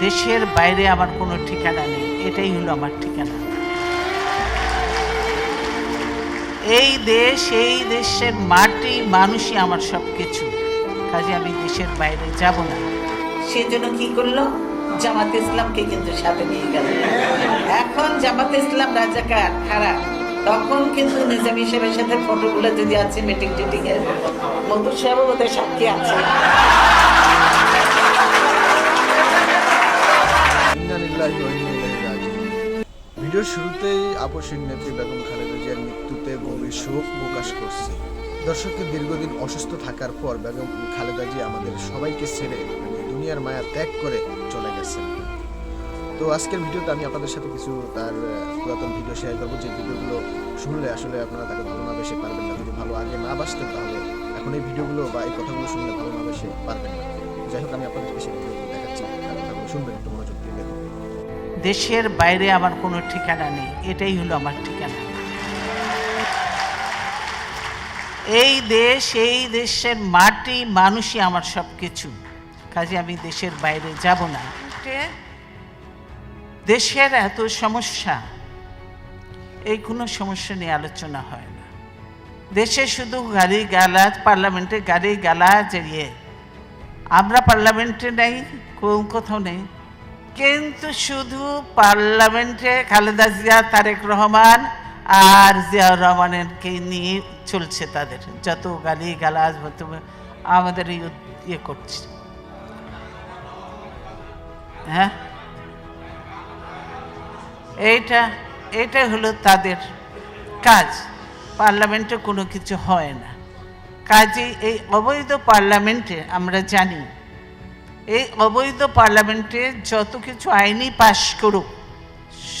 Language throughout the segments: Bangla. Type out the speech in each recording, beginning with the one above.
দেশের বাইরে আমার কোনো ঠিকানা নেই, এটাই হলো আমার ঠিকানা। এই দেশ, এই দেশের মাটি মানুষই আমার সব কিছু, কাজে আমি দেশের বাইরে যাব না। সেই জন্য কি করলো, জামাত ইসলামকে কিন্তু সাথে নিয়ে গেল। এখন জামাত ইসলাম রাজাকার খারাপ, তখন কিন্তু নিজামী সাহেবের সাথে ফটোগুলো যদি আছে মিটিং টিটিং এর, মধুর সাহেব ওদের সাক্ষী আছে। ভিডিওর শুরুতেই আপসীর নেত্রী বেগম খালেদা জিয়ার মৃত্যুতে গভীর শোক প্রকাশ করছে। দর্শককে দীর্ঘদিন অসুস্থ থাকার পর বেগম খালেদা জিয়া আমাদের সবাইকে ছেড়ে দুনিয়ার মায়া ত্যাগ করে চলে গেছেন। তো আজকের ভিডিওতে আমি আপনাদের সাথে কিছু তার পুরাতন ভিডিও শেয়ার করবো, যে ভিডিওগুলো শুনলে আসলে আপনারা তাকে ভালো না বেশি পারবেন না। যদি ভালো আগে না বাসতেন তাহলে এখন এই ভিডিওগুলো বা এই কথাগুলো শুনলে ভালো না বেশি পারবেন না। যাই হোক, আমি আপনাদেরকে সেই ভিডিওগুলো দেখাচ্ছি, কথাগুলো শুনবেন, একটু মনোযোগ দিয়ে দেখুন। দেশের বাইরে আমার কোনো ঠিকানা নেই, এটাই হলো আমার ঠিকানা। এই দেশ, এই দেশের মাটি মানুষই আমার সব কিছু, কাজে আমি দেশের বাইরে যাব না। দেশের এত সমস্যা, এই কোনো সমস্যা নিয়ে আলোচনা হয় না। দেশে শুধু গালি গালাজ, পার্লামেন্টে গালি গালাজ, আমরা পার্লামেন্টে নেই, কোথাও নেই, কিন্তু শুধু পার্লামেন্টে খালেদা জিয়া, তারেক রহমান আর জিয়াউর রহমানকে নিয়ে চলছে। তাদের যত গালি গালাজ আমাদের ইয়ে করছে। হ্যাঁ, এইটা হলো তাদের কাজ। পার্লামেন্টে কোনো কিছু হয় না, কাজে এই অবৈধ পার্লামেন্টে আমরা জানি, এই অবৈধ পার্লামেন্টে যত কিছু আইনি পাশ করুক,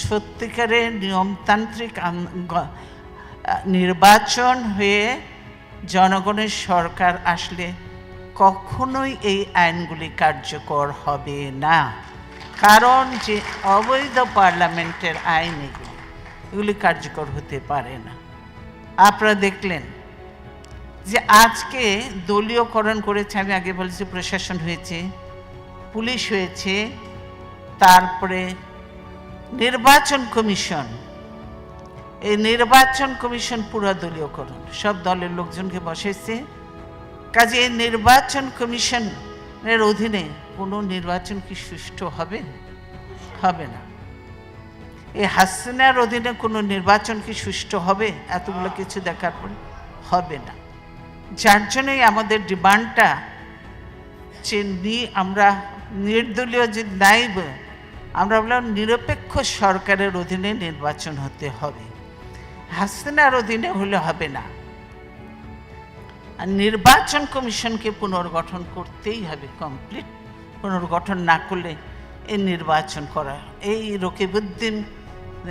সত্যিকারের নিয়মতান্ত্রিক নির্বাচন হয়ে জনগণের সরকার আসলে কখনোই এই আইনগুলি কার্যকর হবে না। কারণ যে অবৈধ পার্লামেন্টের আইন এগুলি কার্যকর হতে পারে না। আপনারা দেখলেন যে আজকে দলীয়করণ করেছে, আমি আগে বলেছি প্রশাসন হয়েছে, পুলিশ হয়েছে, তারপরে নির্বাচন কমিশন। এই নির্বাচন কমিশন পুরো দলীয়করণ, সব দলের লোকজনকে বসেছে। কাজে এই নির্বাচন কমিশনের অধীনে কোনো নির্বাচন কি সুষ্ঠু হবে? হবে না। এই হাসিনার অধীনে কোনো নির্বাচন কি সুষ্ঠু হবে? এতগুলো কিছু দেখার পরে হবে না। যার জন্যই আমাদের ডিমান্ডটা যে আমরা নির্দলীয় যে নাইব, আমরা বললাম নিরপেক্ষ সরকারের অধীনে নির্বাচন হতে হবে, হাসিনার অধীনে হলে হবে না। আর নির্বাচন কমিশনকে পুনর্গঠন করতেই হবে, কমপ্লিট পুনর্গঠন না করলে এই নির্বাচন করা, এই রকিবউদ্দিন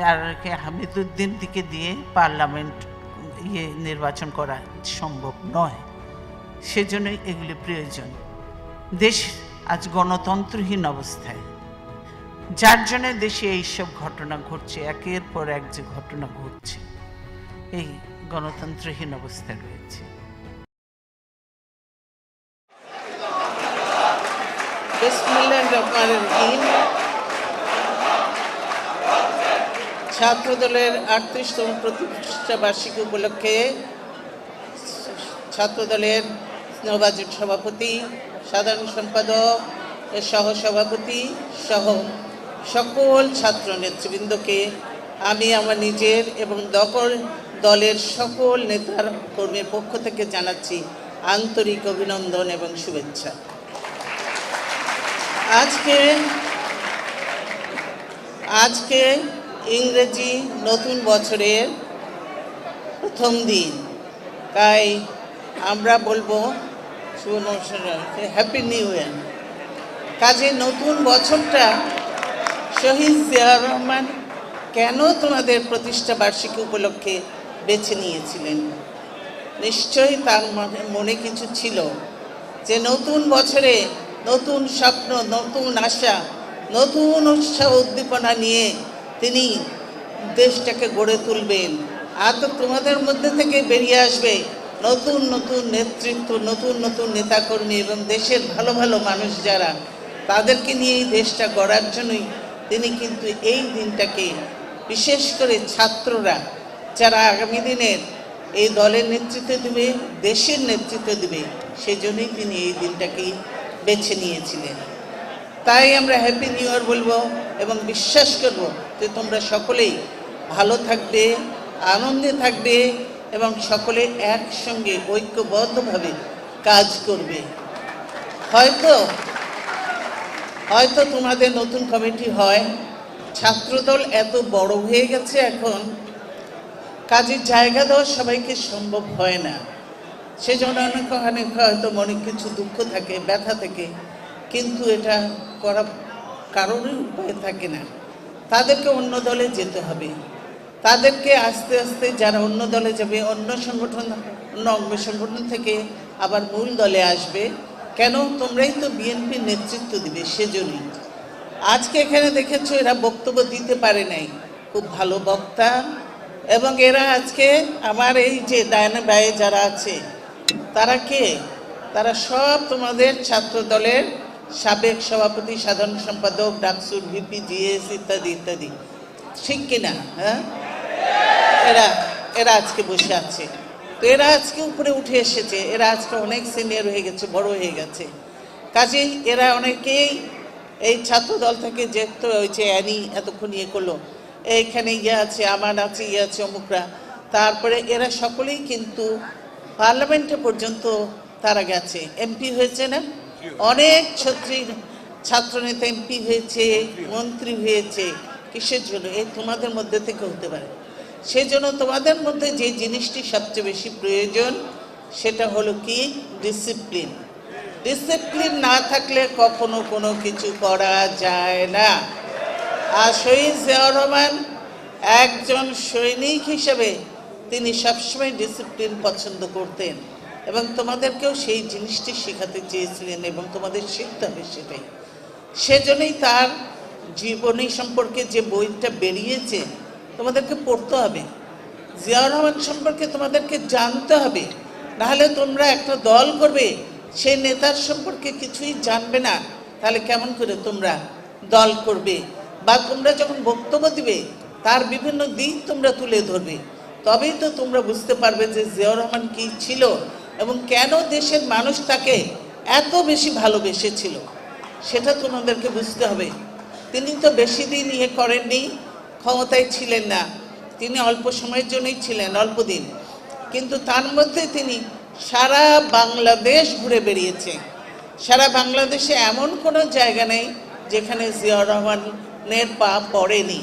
আর হামিদুদ্দিন দিকে দিয়ে পার্লামেন্ট নির্বাচন করা সম্ভব নয়। সেজন্যই এগুলি প্রয়োজন। দেশ আজ গণতন্ত্রহীন অবস্থায়, যার জন্য দেশে এইসব ঘটনা ঘটছে, একের পর এক যে ঘটনা ঘটছে, এই গণতন্ত্রহীন অবস্থায় রয়েছে। ছাত্রদলের 38তম প্রতিষ্ঠা বার্ষিকী উপলক্ষে ছাত্রদলের নবাজুট সভাপতি, সাধারণ সম্পাদক, সহসভাপতি সহ সকল ছাত্র নেতৃবৃন্দকে আমি আমার নিজের এবং দলের সকল নেতার কর্মীর পক্ষ থেকে জানাচ্ছি আন্তরিক অভিনন্দন এবং শুভেচ্ছা। আজকে ইংরেজি নতুন বছরের প্রথম দিন, তাই আমরা বলবো হ্যাপি নিউ ইয়ার। কাজে নতুন বছরটা শহীদ জিয়াউর রহমান কেন তোমাদের প্রতিষ্ঠা বার্ষিকী উপলক্ষে বেছে নিয়েছিলেন? নিশ্চয়ই তার মনে কিছু ছিল যে নতুন বছরে নতুন স্বপ্ন, নতুন আশা, নতুন উৎসাহ উদ্দীপনা নিয়ে তিনি দেশটাকে গড়ে তুলবেন। আর তো তোমাদের মধ্যে থেকে বেরিয়ে আসবে নতুন নতুন নেতৃত্ব, নতুন নতুন নেতাকর্মী এবং দেশের ভালো ভালো মানুষ যারা তাদেরকে নিয়ে এই দেশটা গড়ার জন্যই তিনি কিন্তু এই দিনটাকে, বিশেষ করে ছাত্ররা যারা আগামী দিনের এই দলের নেতৃত্ব দেবে, দেশের নেতৃত্ব দেবে, সেজন্যই তিনি এই দিনটাকেই বেছে নিয়েছিলেন। তাই আমরা হ্যাপি নিউ ইয়ার বলবো এবং বিশ্বাস করব যে তোমরা সকলেই ভালো থাকবে, আনন্দে থাকবে এবং সকলে একসঙ্গে ঐক্যবদ্ধভাবে কাজ করবে। হয়তো তোমাদের নতুন কমিটি হয়, ছাত্রদল এত বড় হয়ে গেছে এখন, কাজের জায়গা দেওয়া সবাইকে সম্ভব হয় না। সেজন্য অনেক হয়তো মনে কিছু দুঃখ থাকে, ব্যথা থাকে, কিন্তু এটা করা কারোরই উপায় থাকে না। তাদেরকে অন্য দলে যেতে হবে, তাদেরকে আস্তে আস্তে যারা অন্য দলে যাবে, অন্য সংগঠন, অন্য অঙ্গ সংগঠন থেকে আবার মূল দলে আসবে। কেন? তোমরাই তো বিএনপির নেতৃত্ব দিবে, সেজন্যই। আজকে এখানে দেখেছো এরা বক্তব্য দিতে পারে নাই, খুব ভালো বক্তা, এবং এরা আজকে আমার এই যে ডায়না বায়ে যারা আছে তারা কে? তারা সব তোমাদের ছাত্র দলের সাবেক সভাপতি, সাধারণ সম্পাদক, ডাকসুর ভিপি, জিএস ইত্যাদি ইত্যাদি, ঠিক কিনা? হ্যাঁ, এরা আজকে বসে আছে। তো এরা আজকে উপরে উঠে এসেছে, এরা আজকে অনেক সিনিয়র হয়ে গেছে, বড় হয়ে গেছে। কাজেই এরা অনেকেই এই ছাত্র দল থেকে যেত, ওই যে অ্যানি এতক্ষণ ইয়ে করলো, এইখানে ইয়ে আছে, আমার আছে, ইয়ে আছে, অমুকরা। তারপরে এরা সকলেই কিন্তু পার্লামেন্টে পর্যন্ত তারা গেছে, এমপি হয়েছে না, অনেক ছাত্রনেতা এমপি হয়েছে, মন্ত্রী হয়েছে। কিসের জন্য? এই তোমাদের মধ্যে থেকে হতে পারে। সেই জন্য তোমাদের মধ্যে যে জিনিসটি সবচেয়ে বেশি প্রয়োজন সেটা হলো কি? ডিসিপ্লিন। ডিসিপ্লিন না থাকলে কখনো কোনো কিছু করা যায় না। আর শহীদ জিয়াউর রহমান একজন সৈনিক হিসেবে তিনি সবসময় ডিসিপ্লিন পছন্দ করতেন এবং তোমাদেরকেও সেই জিনিসটি শেখাতে চেয়েছিলেন এবং তোমাদের শিখতে হবে সেটাই। সেজন্যই তার জীবনী সম্পর্কে যে বইটা বেরিয়েছে তোমাদেরকে পড়তে হবে, জিয়াউর রহমান সম্পর্কে তোমাদেরকে জানতে হবে। নাহলে তোমরা একটা দল করবে, সেই নেতার সম্পর্কে কিছুই জানবে না, তাহলে কেমন করে তোমরা দল করবে? বা তোমরা যখন বক্তব্য দিবে তার বিভিন্ন দিক তোমরা তুলে ধরবে, তবেই তো তোমরা বুঝতে পারবে যে জিয়াউর রহমান কী ছিল এবং কেন দেশের মানুষ তাকে এত বেশি ভালোবেসেছিল, সেটা তোমাদেরকে বুঝতে হবে। তিনি তো বেশি দিন ইয়ে করেননি, ক্ষমতায় ছিলেন না, তিনি অল্প সময়ের জন্যই ছিলেন, অল্প দিন, কিন্তু তার মধ্যে তিনি সারা বাংলাদেশ ঘুরে বেরিয়েছে। সারা বাংলাদেশে এমন কোনো জায়গা নেই যেখানে জিয়াউর রহমানের পা পড়েনি।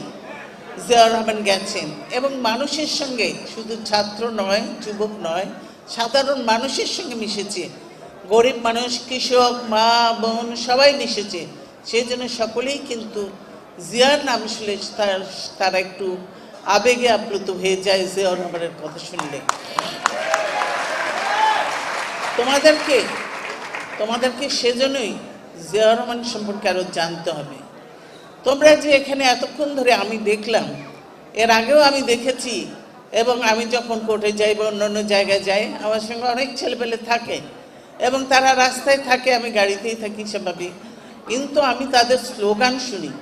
জিয়াউর রহমান গেছেন এবং মানুষের সঙ্গে, শুধু ছাত্র নয়, যুবক নয়, সাধারণ মানুষের সঙ্গে মিশেছে, গরিব মানুষ, কৃষক, মা বোন সবাই মিশেছে। সেই জন্য সকলেই কিন্তু জিয়ার নাম শুনলে তারা একটু আবেগে আপ্লুত হয়ে যায় জিয়াউর রহমানের কথা শুনলে। তোমাদেরকে সেজন্যই জিয়াউর রহমান সম্পর্কে আরও জানতে হবে। তোমরা যে এখানে এতক্ষণ ধরে, আমি দেখলাম, এর আগেও আমি দেখেছি, এবং আমি যখন কোর্টে যাই বা অন্য জায়গায় যাই, আমার সঙ্গে অনেক ছেলেপেলে থাকে এবং তারা রাস্তায় থাকে, আমি গাড়িতেই থাকি স্বাভাবিক, কিন্তু আমি তাদের স্লোগান শুনি।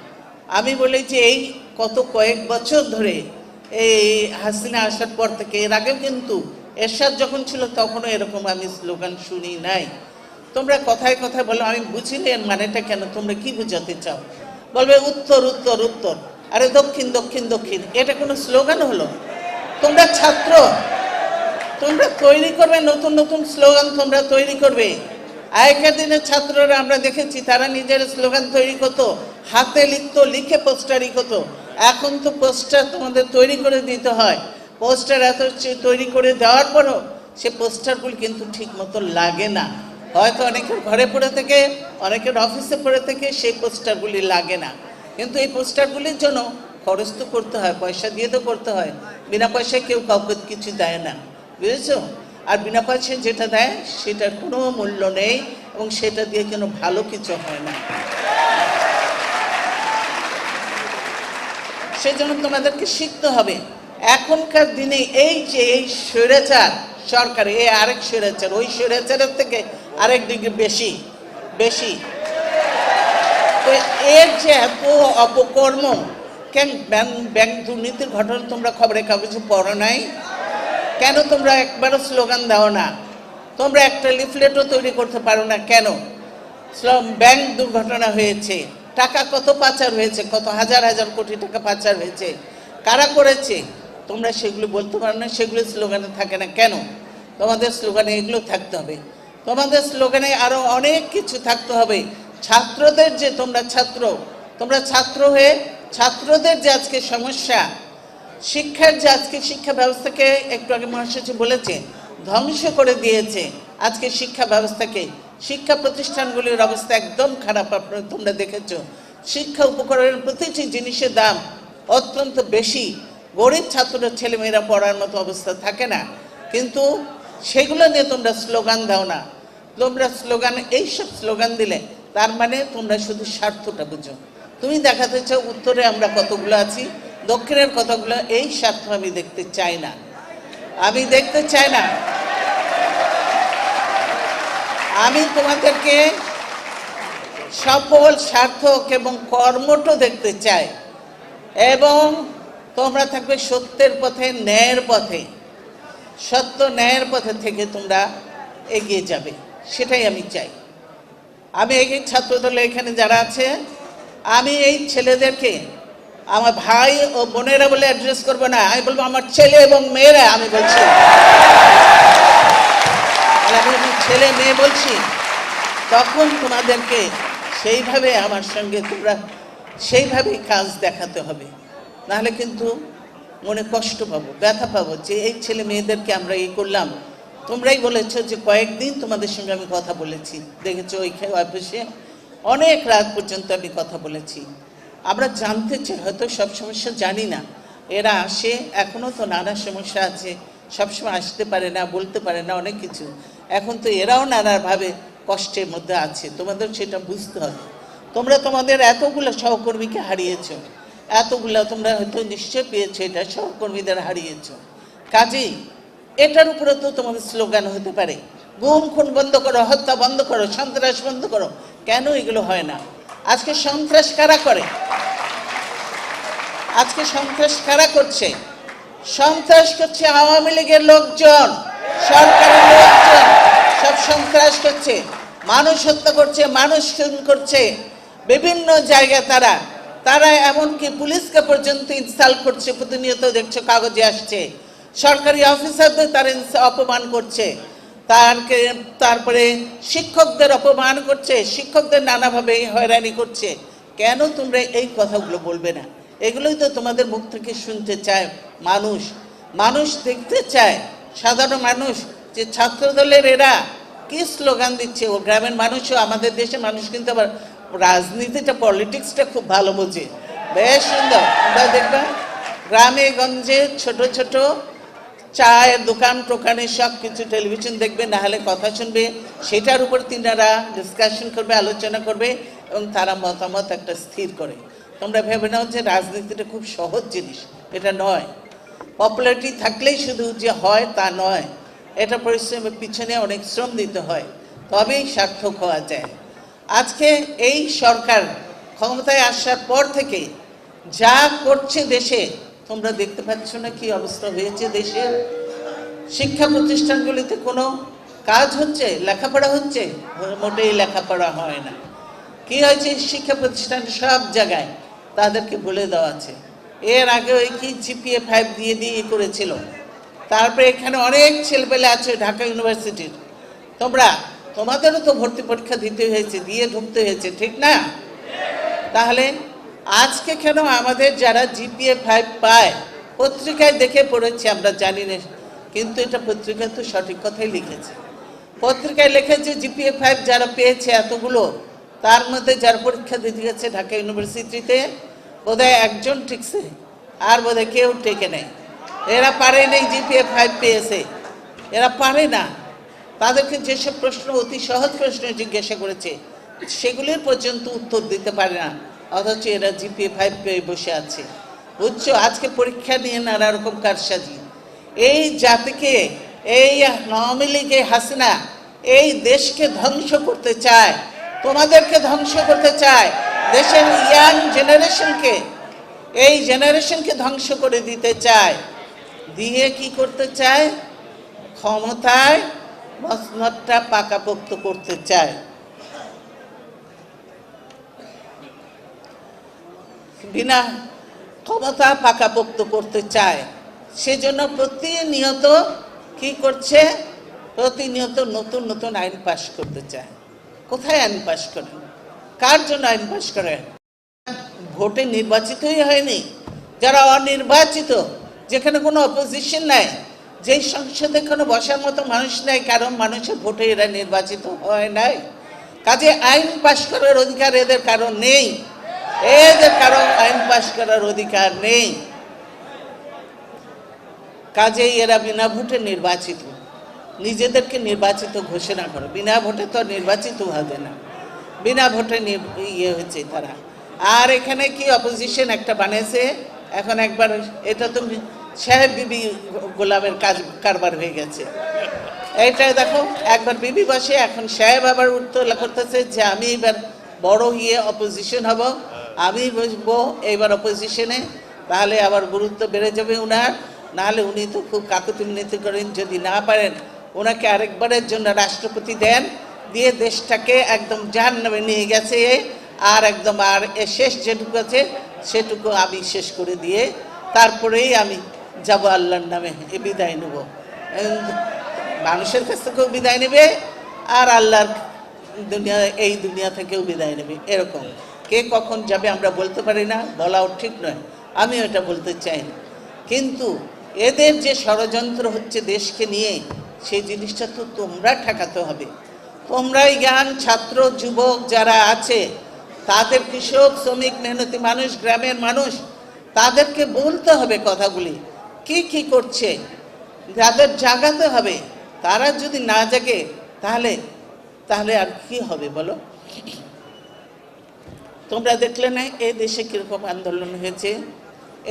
আমি বলি যে এই কয়েক বছর ধরে, এই হাসিনা আসার পর থেকে, এর আগেও কিন্তু এরশাদ যখন ছিল তখনও এরকম আমি স্লোগান শুনি নাই। তোমরা কথায় কথায় বলো, আমি বুঝিনি এর মানেটা কেন, তোমরা কি বোঝাতে চাও? বলবে উত্তর উত্তর উত্তর, আরে দক্ষিণ দক্ষিণ দক্ষিণ, এটা কোনো স্লোগান হলো? তোমরা ছাত্র, তোমরা তৈরি করবে নতুন নতুন স্লোগান, তোমরা তৈরি করবে। আগেকার দিনের ছাত্ররা আমরা দেখেছি তারা নিজের স্লোগান তৈরি করতো, হাতে লিখতো, লিখে পোস্টারই করতো। এখন তো পোস্টার তোমাদের তৈরি করে দিতে হয়, পোস্টার এত তৈরি করে দেওয়ার পরও সে পোস্টারগুলি কিন্তু ঠিক মতো লাগে না। হয়তো অনেকের ঘরে পড়ে থেকে, অনেকের অফিসে পড়ে থেকে সেই পোস্টারগুলি লাগে না, কিন্তু এই পোস্টারগুলির জন্য খরচ তো করতে হয়, পয়সা দিয়ে তো করতে হয়। বিনা পয়সায় কেউ কাউকে কিছু দেয় না, বুঝেছো? আর বিনা পয়সায় যেটা দেয় সেটার কোনো মূল্য নেই এবং সেটা দিয়ে কোনো ভালো কিছু হয় না। সেই জন্য তোমাদেরকে শিখতে হবে। এখনকার দিনে এই যে এই স্বৈরাচার সরকার, এই আরেক স্বৈরাচার, ওই স্বৈরাচারের থেকে আরেক ডিগ্রি বেশি বেশি। তো এর যে এত অপকর্ম, কেন ব্যাংক দুর্নীতির ঘটনা তোমরা খবরের কাগজে পড়ো নাই? কেন তোমরা একবারও স্লোগান দাও না? তোমরা একটা লিফলেটও তৈরি করতে পারো না কেন? ব্যাংক দুর্ঘটনা হয়েছে, টাকা কত পাচার হয়েছে, কত হাজার হাজার কোটি টাকা পাচার হয়েছে, কারা করেছে তোমরা সেগুলো বলতে পারো না? সেগুলো স্লোগানে থাকে না কেন? তোমাদের স্লোগানে এগুলো থাকতে হবে। তোমাদের স্লোগানে আরো অনেক কিছু থাকতে হবে। ছাত্রদের যে তোমরা ছাত্র হয়ে ছাত্রদের যে আজকে সমস্যা, শিক্ষার যে আজকে শিক্ষা ব্যবস্থাকে একটু আগে মহাসচিব বলেছে ধ্বংস করে দিয়েছে। আজকে শিক্ষা ব্যবস্থাকে, শিক্ষা প্রতিষ্ঠানগুলির অবস্থা একদম খারাপ। আপনারা তোমরা দেখেছো শিক্ষা উপকরণের প্রতিটি জিনিসের দাম অত্যন্ত বেশি। গরিব ছাত্রদের ছেলেমেয়েরা পড়ার মতো অবস্থা থাকে না, কিন্তু সেগুলো নিয়ে তোমরা স্লোগান দাও না। তোমরা স্লোগান, এইসব স্লোগান দিলে তার মানে তোমরা শুধু স্বার্থটা বুঝো। তুমি দেখাতে চাও উত্তরে আমরা কতগুলো আছি, দক্ষিণের কতগুলো, এই স্বার্থ আমি দেখতে চাই না। আমি দেখতে চাই না। আমি তোমাদেরকে সফল, সার্থক এবং কর্মঠ দেখতে চাই, এবং তোমরা থাকবে সত্যের পথে, ন্যায়ের পথে, সত্য ন্যায়ের পথে থেকে তোমরা এগিয়ে যাবে, সেটাই আমি চাই। আমি এই ছাত্রদলে এখানে যারা আছে, আমি এই ছেলেদেরকে আমার ভাই ও বোনেরা বলে অ্যাড্রেস করবো না, আমি বলবো আমার ছেলে এবং মেয়েরা। আমি বলছি, আমি ছেলে মেয়ে বলছি, তখন তোমাদেরকে সেইভাবে আমার সঙ্গে তোমরা সেইভাবেই কাজ দেখাতে হবে। নাহলে কিন্তু মনে কষ্ট পাবো, ব্যথা পাবো যে এই ছেলে মেয়েদেরকে আমরা এই করলাম। তোমরাই বলেছো যে কয়েকদিন তোমাদের সঙ্গে আমি কথা বলেছি, দেখেছো ওই অফিসে অনেক রাত পর্যন্ত আমি কথা বলেছি। আমরা জানতে চাই, হয়তো সব সমস্যা জানি না, এরা আসে, এখনও তো নানা সমস্যা আছে, সবসময় আসতে পারে না, বলতে পারে না অনেক কিছু। এখন তো এরাও নানাভাবে কষ্টের মধ্যে আছে, তোমাদের সেটা বুঝতে হবে। তোমরা তোমাদের এতগুলো সহকর্মীকে হারিয়েছো, এতগুলো তোমরা হয়তো নিশ্চয় পেয়েছো, এটা সহকর্মীদের হারিয়েছো। কাজেই এটার উপরে তো তোমাদের স্লোগান হতে পারে, গুম খুন বন্ধ করো, হত্যা বন্ধ করো, সন্ত্রাস বন্ধ করো। কেন এগুলো হয় না? আজকে সন্ত্রাস কারা করে? আজকে সন্ত্রাস কারা করছে? সন্ত্রাস করছে আওয়ামী লীগের লোকজন, সরকারের লোকজন, সব সন্ত্রাস করছে, মানুষ হত্যা করছে, মানুষ খুন করছে বিভিন্ন জায়গায়। তারা এমনকি পুলিশকে পর্যন্ত ইনসাল্ট করছে, প্রতিনিয়ত দেখছো কাগজে আসছে। সরকারি অফিসারদের তারা অপমান করছে, তারপরে শিক্ষকদের অপমান করছে, শিক্ষকদের নানাভাবে হয়রানি করছে। কেন তোমরা এই কথাগুলো বলবে না? এগুলোই তো তোমাদের মুখ থেকে শুনতে চায় মানুষ। মানুষ দেখতে চায়, সাধারণ মানুষ, যে ছাত্রদলের এরা কি স্লোগান দিচ্ছে। ও গ্রামের মানুষও, আমাদের দেশে মানুষ কিন্তু আবার রাজনীতিটা, পলিটিক্সটা খুব ভালো বোঝে, বেশ সুন্দর। তোমরা দেখবা গ্রামে গঞ্জে ছোট ছোট চায়ের দোকান টোকানে সব কিছু টেলিভিশন দেখবে, না হলে কথা শুনবে, সেটার উপর তিনারা ডিসকাশন করবে, আলোচনা করবে, এবং তারা মতামত একটা স্থির করে। তোমরা ভেবে নাও যে রাজনীতিটা খুব সহজ জিনিস, এটা নয়। পপুলারিটি থাকলেই শুধু যে হয় তা নয়, এটা পরিশ্রমের পিছনে অনেক শ্রম দিতে হয়, তবেই সার্থক হওয়া যায়। আজকে এই সরকার ক্ষমতায় আসার পর থেকে যা করছে দেশে, তোমরা দেখতে পাচ্ছ না কি অবস্থা হয়েছে দেশের? শিক্ষা প্রতিষ্ঠানগুলিতে কোনো কাজ হচ্ছে, লেখাপড়া হচ্ছে? মোটেই লেখাপড়া হয় না। কি হয়েছে? শিক্ষা প্রতিষ্ঠান সব জায়গায় তাদেরকে বলে দেওয়া আছে। এর আগে ওই কি GPA 5 দিয়ে করেছিল। তারপরে এখানে অনেক ছেলেপেলে আছে ঢাকা ইউনিভার্সিটির, তোমাদেরও তো ভর্তি পরীক্ষা দিতে হয়েছে, দিয়ে ঢুকতে হয়েছে, ঠিক না? তাহলে আজকে কেন আমাদের যারা GPA 5 পায়, পত্রিকায় দেখে পড়েছি আমরা জানি না, কিন্তু এটা পত্রিকায় তো সঠিক কথাই লিখেছে। পত্রিকায় লিখেছে GPA 5 যারা পেয়েছে এতগুলো, তার মধ্যে যারা পরীক্ষা দিতে গেছে ঢাকা ইউনিভার্সিটিতে বোধহয় একজন টিকছে, আর বোধহয় কেউ টেকে নেই। এরা পারে নেই, GPA 5 পেয়েছে, এরা পারে না। তাদেরকে যেসব প্রশ্ন, অতি সহজ প্রশ্ন জিজ্ঞাসা করেছে, সেগুলির পর্যন্ত উত্তর দিতে পারে না, অথচ এরা GPA 5 পেয়ে বসে আছে। বুঝছো? আজকে পরীক্ষা নিয়ে নানা রকম কারসাজি। এই জাতিকে, এই আওয়ামী লীগে হাসিনা এই দেশকে ধ্বংস করতে চায়, তোমাদেরকে ধ্বংস করতে চায়, দেশের ইয়াং জেনারেশনকে, এই জেনারেশনকে ধ্বংস করে দিতে চায়, দিয়ে কি করতে চায়, ক্ষমতায় মসনদটা পাকাপোক্ত করতে চায়। বিনা ক্ষমতা পাকাপোক্ত করতে চায়, সেজন্য প্রতিনিয়ত কি করছে, প্রতিনিয়ত নতুন নতুন আইন পাশ করতে চায়। কোথায় আইন পাশ করেন, কার জন্য আইন পাশ করেন? ভোটে নির্বাচিতই হয়নি, যারা অনির্বাচিত, যেখানে কোনো অপোজিশন নাই, যেই সংসদে কোনো বসার মতো মানুষ নাই, কারণ মানুষের ভোটে এরা নির্বাচিত হয় নাই, কাজে আইন পাশ করার অধিকার এদের কারণ নেই, এদের কারো আইন পাশ করার অধিকার নেই। কাজেই এরা বিনা ভোটে নির্বাচিত, নিজেদেরকে নির্বাচিত ঘোষণা করে। বিনা ভোটে তো নির্বাচিত হবে না, বিনা ভোটে হয়েছে তারা। আর এখানে কি অপোজিশন একটা বানিয়েছে, এখন একবার এটা তো সাহেব বিবি গোলামের কারবার হয়ে গেছে। এইটা দেখো, একবার বিবি বসে, এখন সাহেব আবার উত্তোলা করতেছে যে আমি এবার বড় অপোজিশন হব, আমি বসবো এইবার অপোজিশনে, তাহলে আবার গুরুত্ব বেড়ে যাবে উনার। নাহলে উনি তো খুব কাকুতি মিনতি করেন, যদি না পারেন ওনাকে আরেকবারের জন্য রাষ্ট্রপতি দেন, দিয়ে দেশটাকে একদম জাহান্নামে নিয়ে গেছে, আর একদম আর শেষ যেটুকু আছে সেটুকু আমি শেষ করে দিয়ে তারপরেই আমি যাব আল্লাহর নামে, এ বিদায় নেব। মানুষের কাছ থেকেও বিদায় নেবে, আর আল্লাহর এই দুনিয়া থেকেও বিদায় নেবে। এরকম কে কখন যাবে আমরা বলতে পারি না, বলাও ঠিক নয়, আমি এটা বলতে চাই না। কিন্তু এদের যে ষড়যন্ত্র হচ্ছে দেশকে নিয়ে, সেই জিনিসটা তো তোমরা ঠেকাতে হবে। তোমরাই জ্ঞান, ছাত্র, যুবক যারা আছে, তাদের, কৃষক, শ্রমিক, মেহনতি মানুষ, গ্রামের মানুষ, তাদেরকে বলতে হবে কথাগুলি, কি কি করছে, তাদের জাগাতে হবে। তারা যদি না জাগে তাহলে আর কি হবে বলো? তোমরা দেখলে না এই দেশে কিরকম আন্দোলন হয়েছে?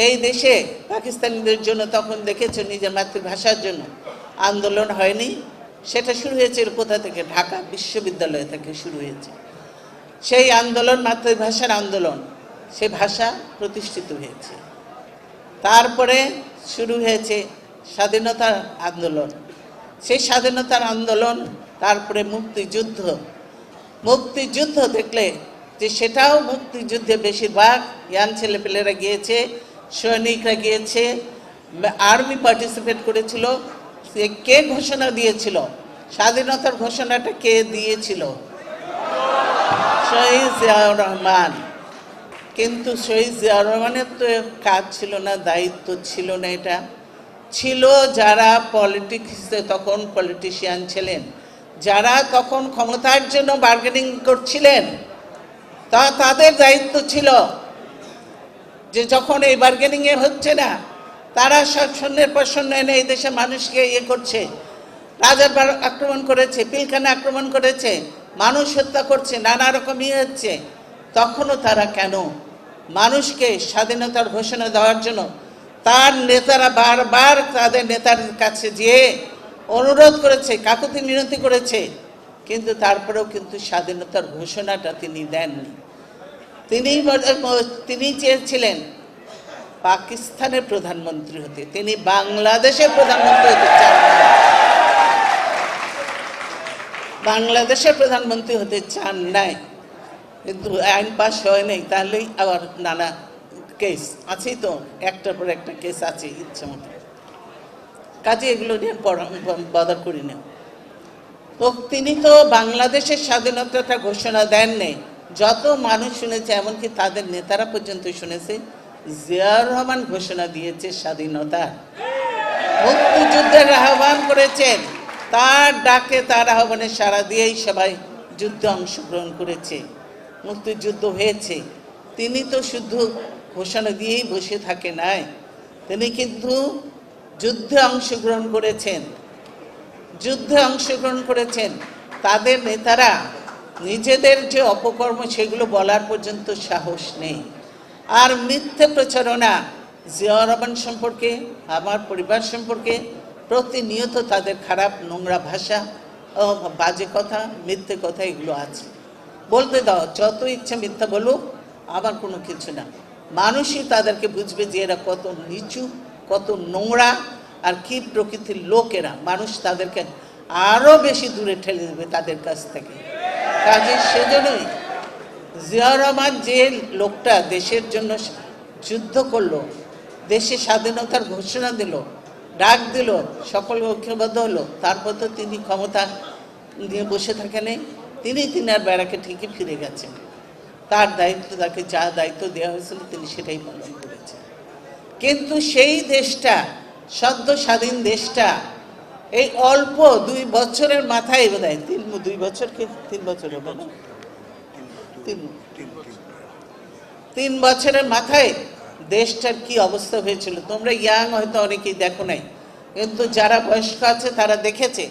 এই দেশে পাকিস্তানিদের জন্য তখন দেখেছো, নিজের মাতৃভাষার জন্য আন্দোলন হয়নি? সেটা শুরু হয়েছে কোথা থেকে? ঢাকা বিশ্ববিদ্যালয় থেকে শুরু হয়েছে সেই আন্দোলন, মাতৃভাষার আন্দোলন। সে ভাষা প্রতিষ্ঠিত হয়েছে। তারপরে শুরু হয়েছে স্বাধীনতার আন্দোলন, সেই স্বাধীনতার আন্দোলন। তারপরে মুক্তিযুদ্ধ। মুক্তিযুদ্ধ দেখলে যে সেটাও মুক্তিযুদ্ধে বেশিরভাগ ইয়াং ছেলেপেলেরা গিয়েছে, সৈনিকরা গিয়েছে, আর্মি পার্টিসিপেট করেছিল। কে ঘোষণা দিয়েছিল স্বাধীনতার ঘোষণাটা? কে দিয়েছিল? শহীদ জিয়াউর রহমান। কিন্তু শহীদ জিয়াউর রহমানের তো কাজ ছিল না, দায়িত্ব ছিল না। এটা ছিল যারা পলিটিক্সে তখন পলিটিশিয়ান ছিলেন, যারা তখন ক্ষমতার জন্য বার্গেনিং করছিলেন, তাদের দায়িত্ব ছিল যে যখন এই বার্গেনিংয়ে হচ্ছে না, তারা সব সৈন্যের পর সৈন্য এনে এই দেশে মানুষকে করছে, রাজারবাগ আক্রমণ করেছে, পিলখানা আক্রমণ করেছে, মানুষ হত্যা করছে, নানা রকম হচ্ছে। তখনও তারা কেন মানুষকে স্বাধীনতার ঘোষণা দেওয়ার জন্য তার নেতারা বারবার তাদের নেতার কাছে যেয়ে অনুরোধ করেছে, কাকুতি মিনতি করেছে, কিন্তু তারপরেও কিন্তু স্বাধীনতার ঘোষণাটা তিনি দেননি। তিনি চেয়েছিলেন পাকিস্তানের প্রধানমন্ত্রী হতে, তিনি বাংলাদেশের প্রধানমন্ত্রী হতে চান না। বাংলাদেশের প্রধানমন্ত্রী হতে চান নাই, কিন্তু আইন পাস হয় নাই। তাহলেই আবার নানা কেস আছেই তো, একটার পর একটা কেস আছে ইচ্ছা মতো। কাজে এগুলো নিয়ে বদার করি না। তো তিনি তো বাংলাদেশের স্বাধীনতাটা ঘোষণা দেননি। যত মানুষ শুনেছে, এমনকি তাদের নেতারা পর্যন্ত শুনেছে, জিয়াউর রহমান ঘোষণা দিয়েছে স্বাধীনতা। মুক্তিযুদ্ধের আহ্বান করেছেন, তার ডাকে, তার আহ্বানে সাড়া দিয়েই সবাই যুদ্ধে অংশগ্রহণ করেছে, মুক্তিযুদ্ধ হয়েছে। তিনি তো শুধু ঘোষণা দিয়েই বসে থাকে নাই, তিনি কিন্তু যুদ্ধে অংশগ্রহণ করেছেন। যুদ্ধে অংশগ্রহণ করেছেন। তাদের নেতারা নিজেদের যে অপকর্ম সেগুলো বলার পর্যন্ত সাহস নেই। আর মিথ্যে প্রচারণা জিয়াউর রহমান সম্পর্কে, আমার পরিবার সম্পর্কে প্রতিনিয়ত তাদের খারাপ নোংরা ভাষা, বাজে কথা, মিথ্যে কথা এগুলো আছে। বলতে দাও, যত ইচ্ছে মিথ্যা বলুক, আবার কোনো কিছু না। মানুষই তাদেরকে বুঝবে যে এরা কত নিচু, কত নোংরা, আর কি প্রকৃতির লোক এরা। মানুষ তাদেরকে আরও বেশি দূরে ঠেলে দেবে তাদের কাছ থেকে। কাজে সেজন্যই জিয়াউর রহমান যে লোকটা দেশের জন্য যুদ্ধ করলো, দেশে স্বাধীনতার ঘোষণা দিল, ডাক দিল, সকল ঐক্যবদ্ধ হলো, তারপর তো তিনি ক্ষমতা নিয়ে বসে থাকেনি। তিনি আর ব্যারাকে ঠিকই ফিরে গেছেন। তার দায়িত্ব, তাকে যা দায়িত্ব দেওয়া হয়েছিল তিনি সেটাই পালন করেছেন। কিন্তু সেই দেশটা, সদ্য স্বাধীন দেশটা, এই অল্প 2 বছরের মাথায়, বোধ হয় 2 বছর কি 3 বছর হবে না, 3 বছরের মাথায় দেশটার কি অবস্থা হয়েছিল। তোমরা ইয়াং হয়তো অনেকেই দেখো নাই, কিন্তু যারা বয়স্ক আছে তারা দেখেছে,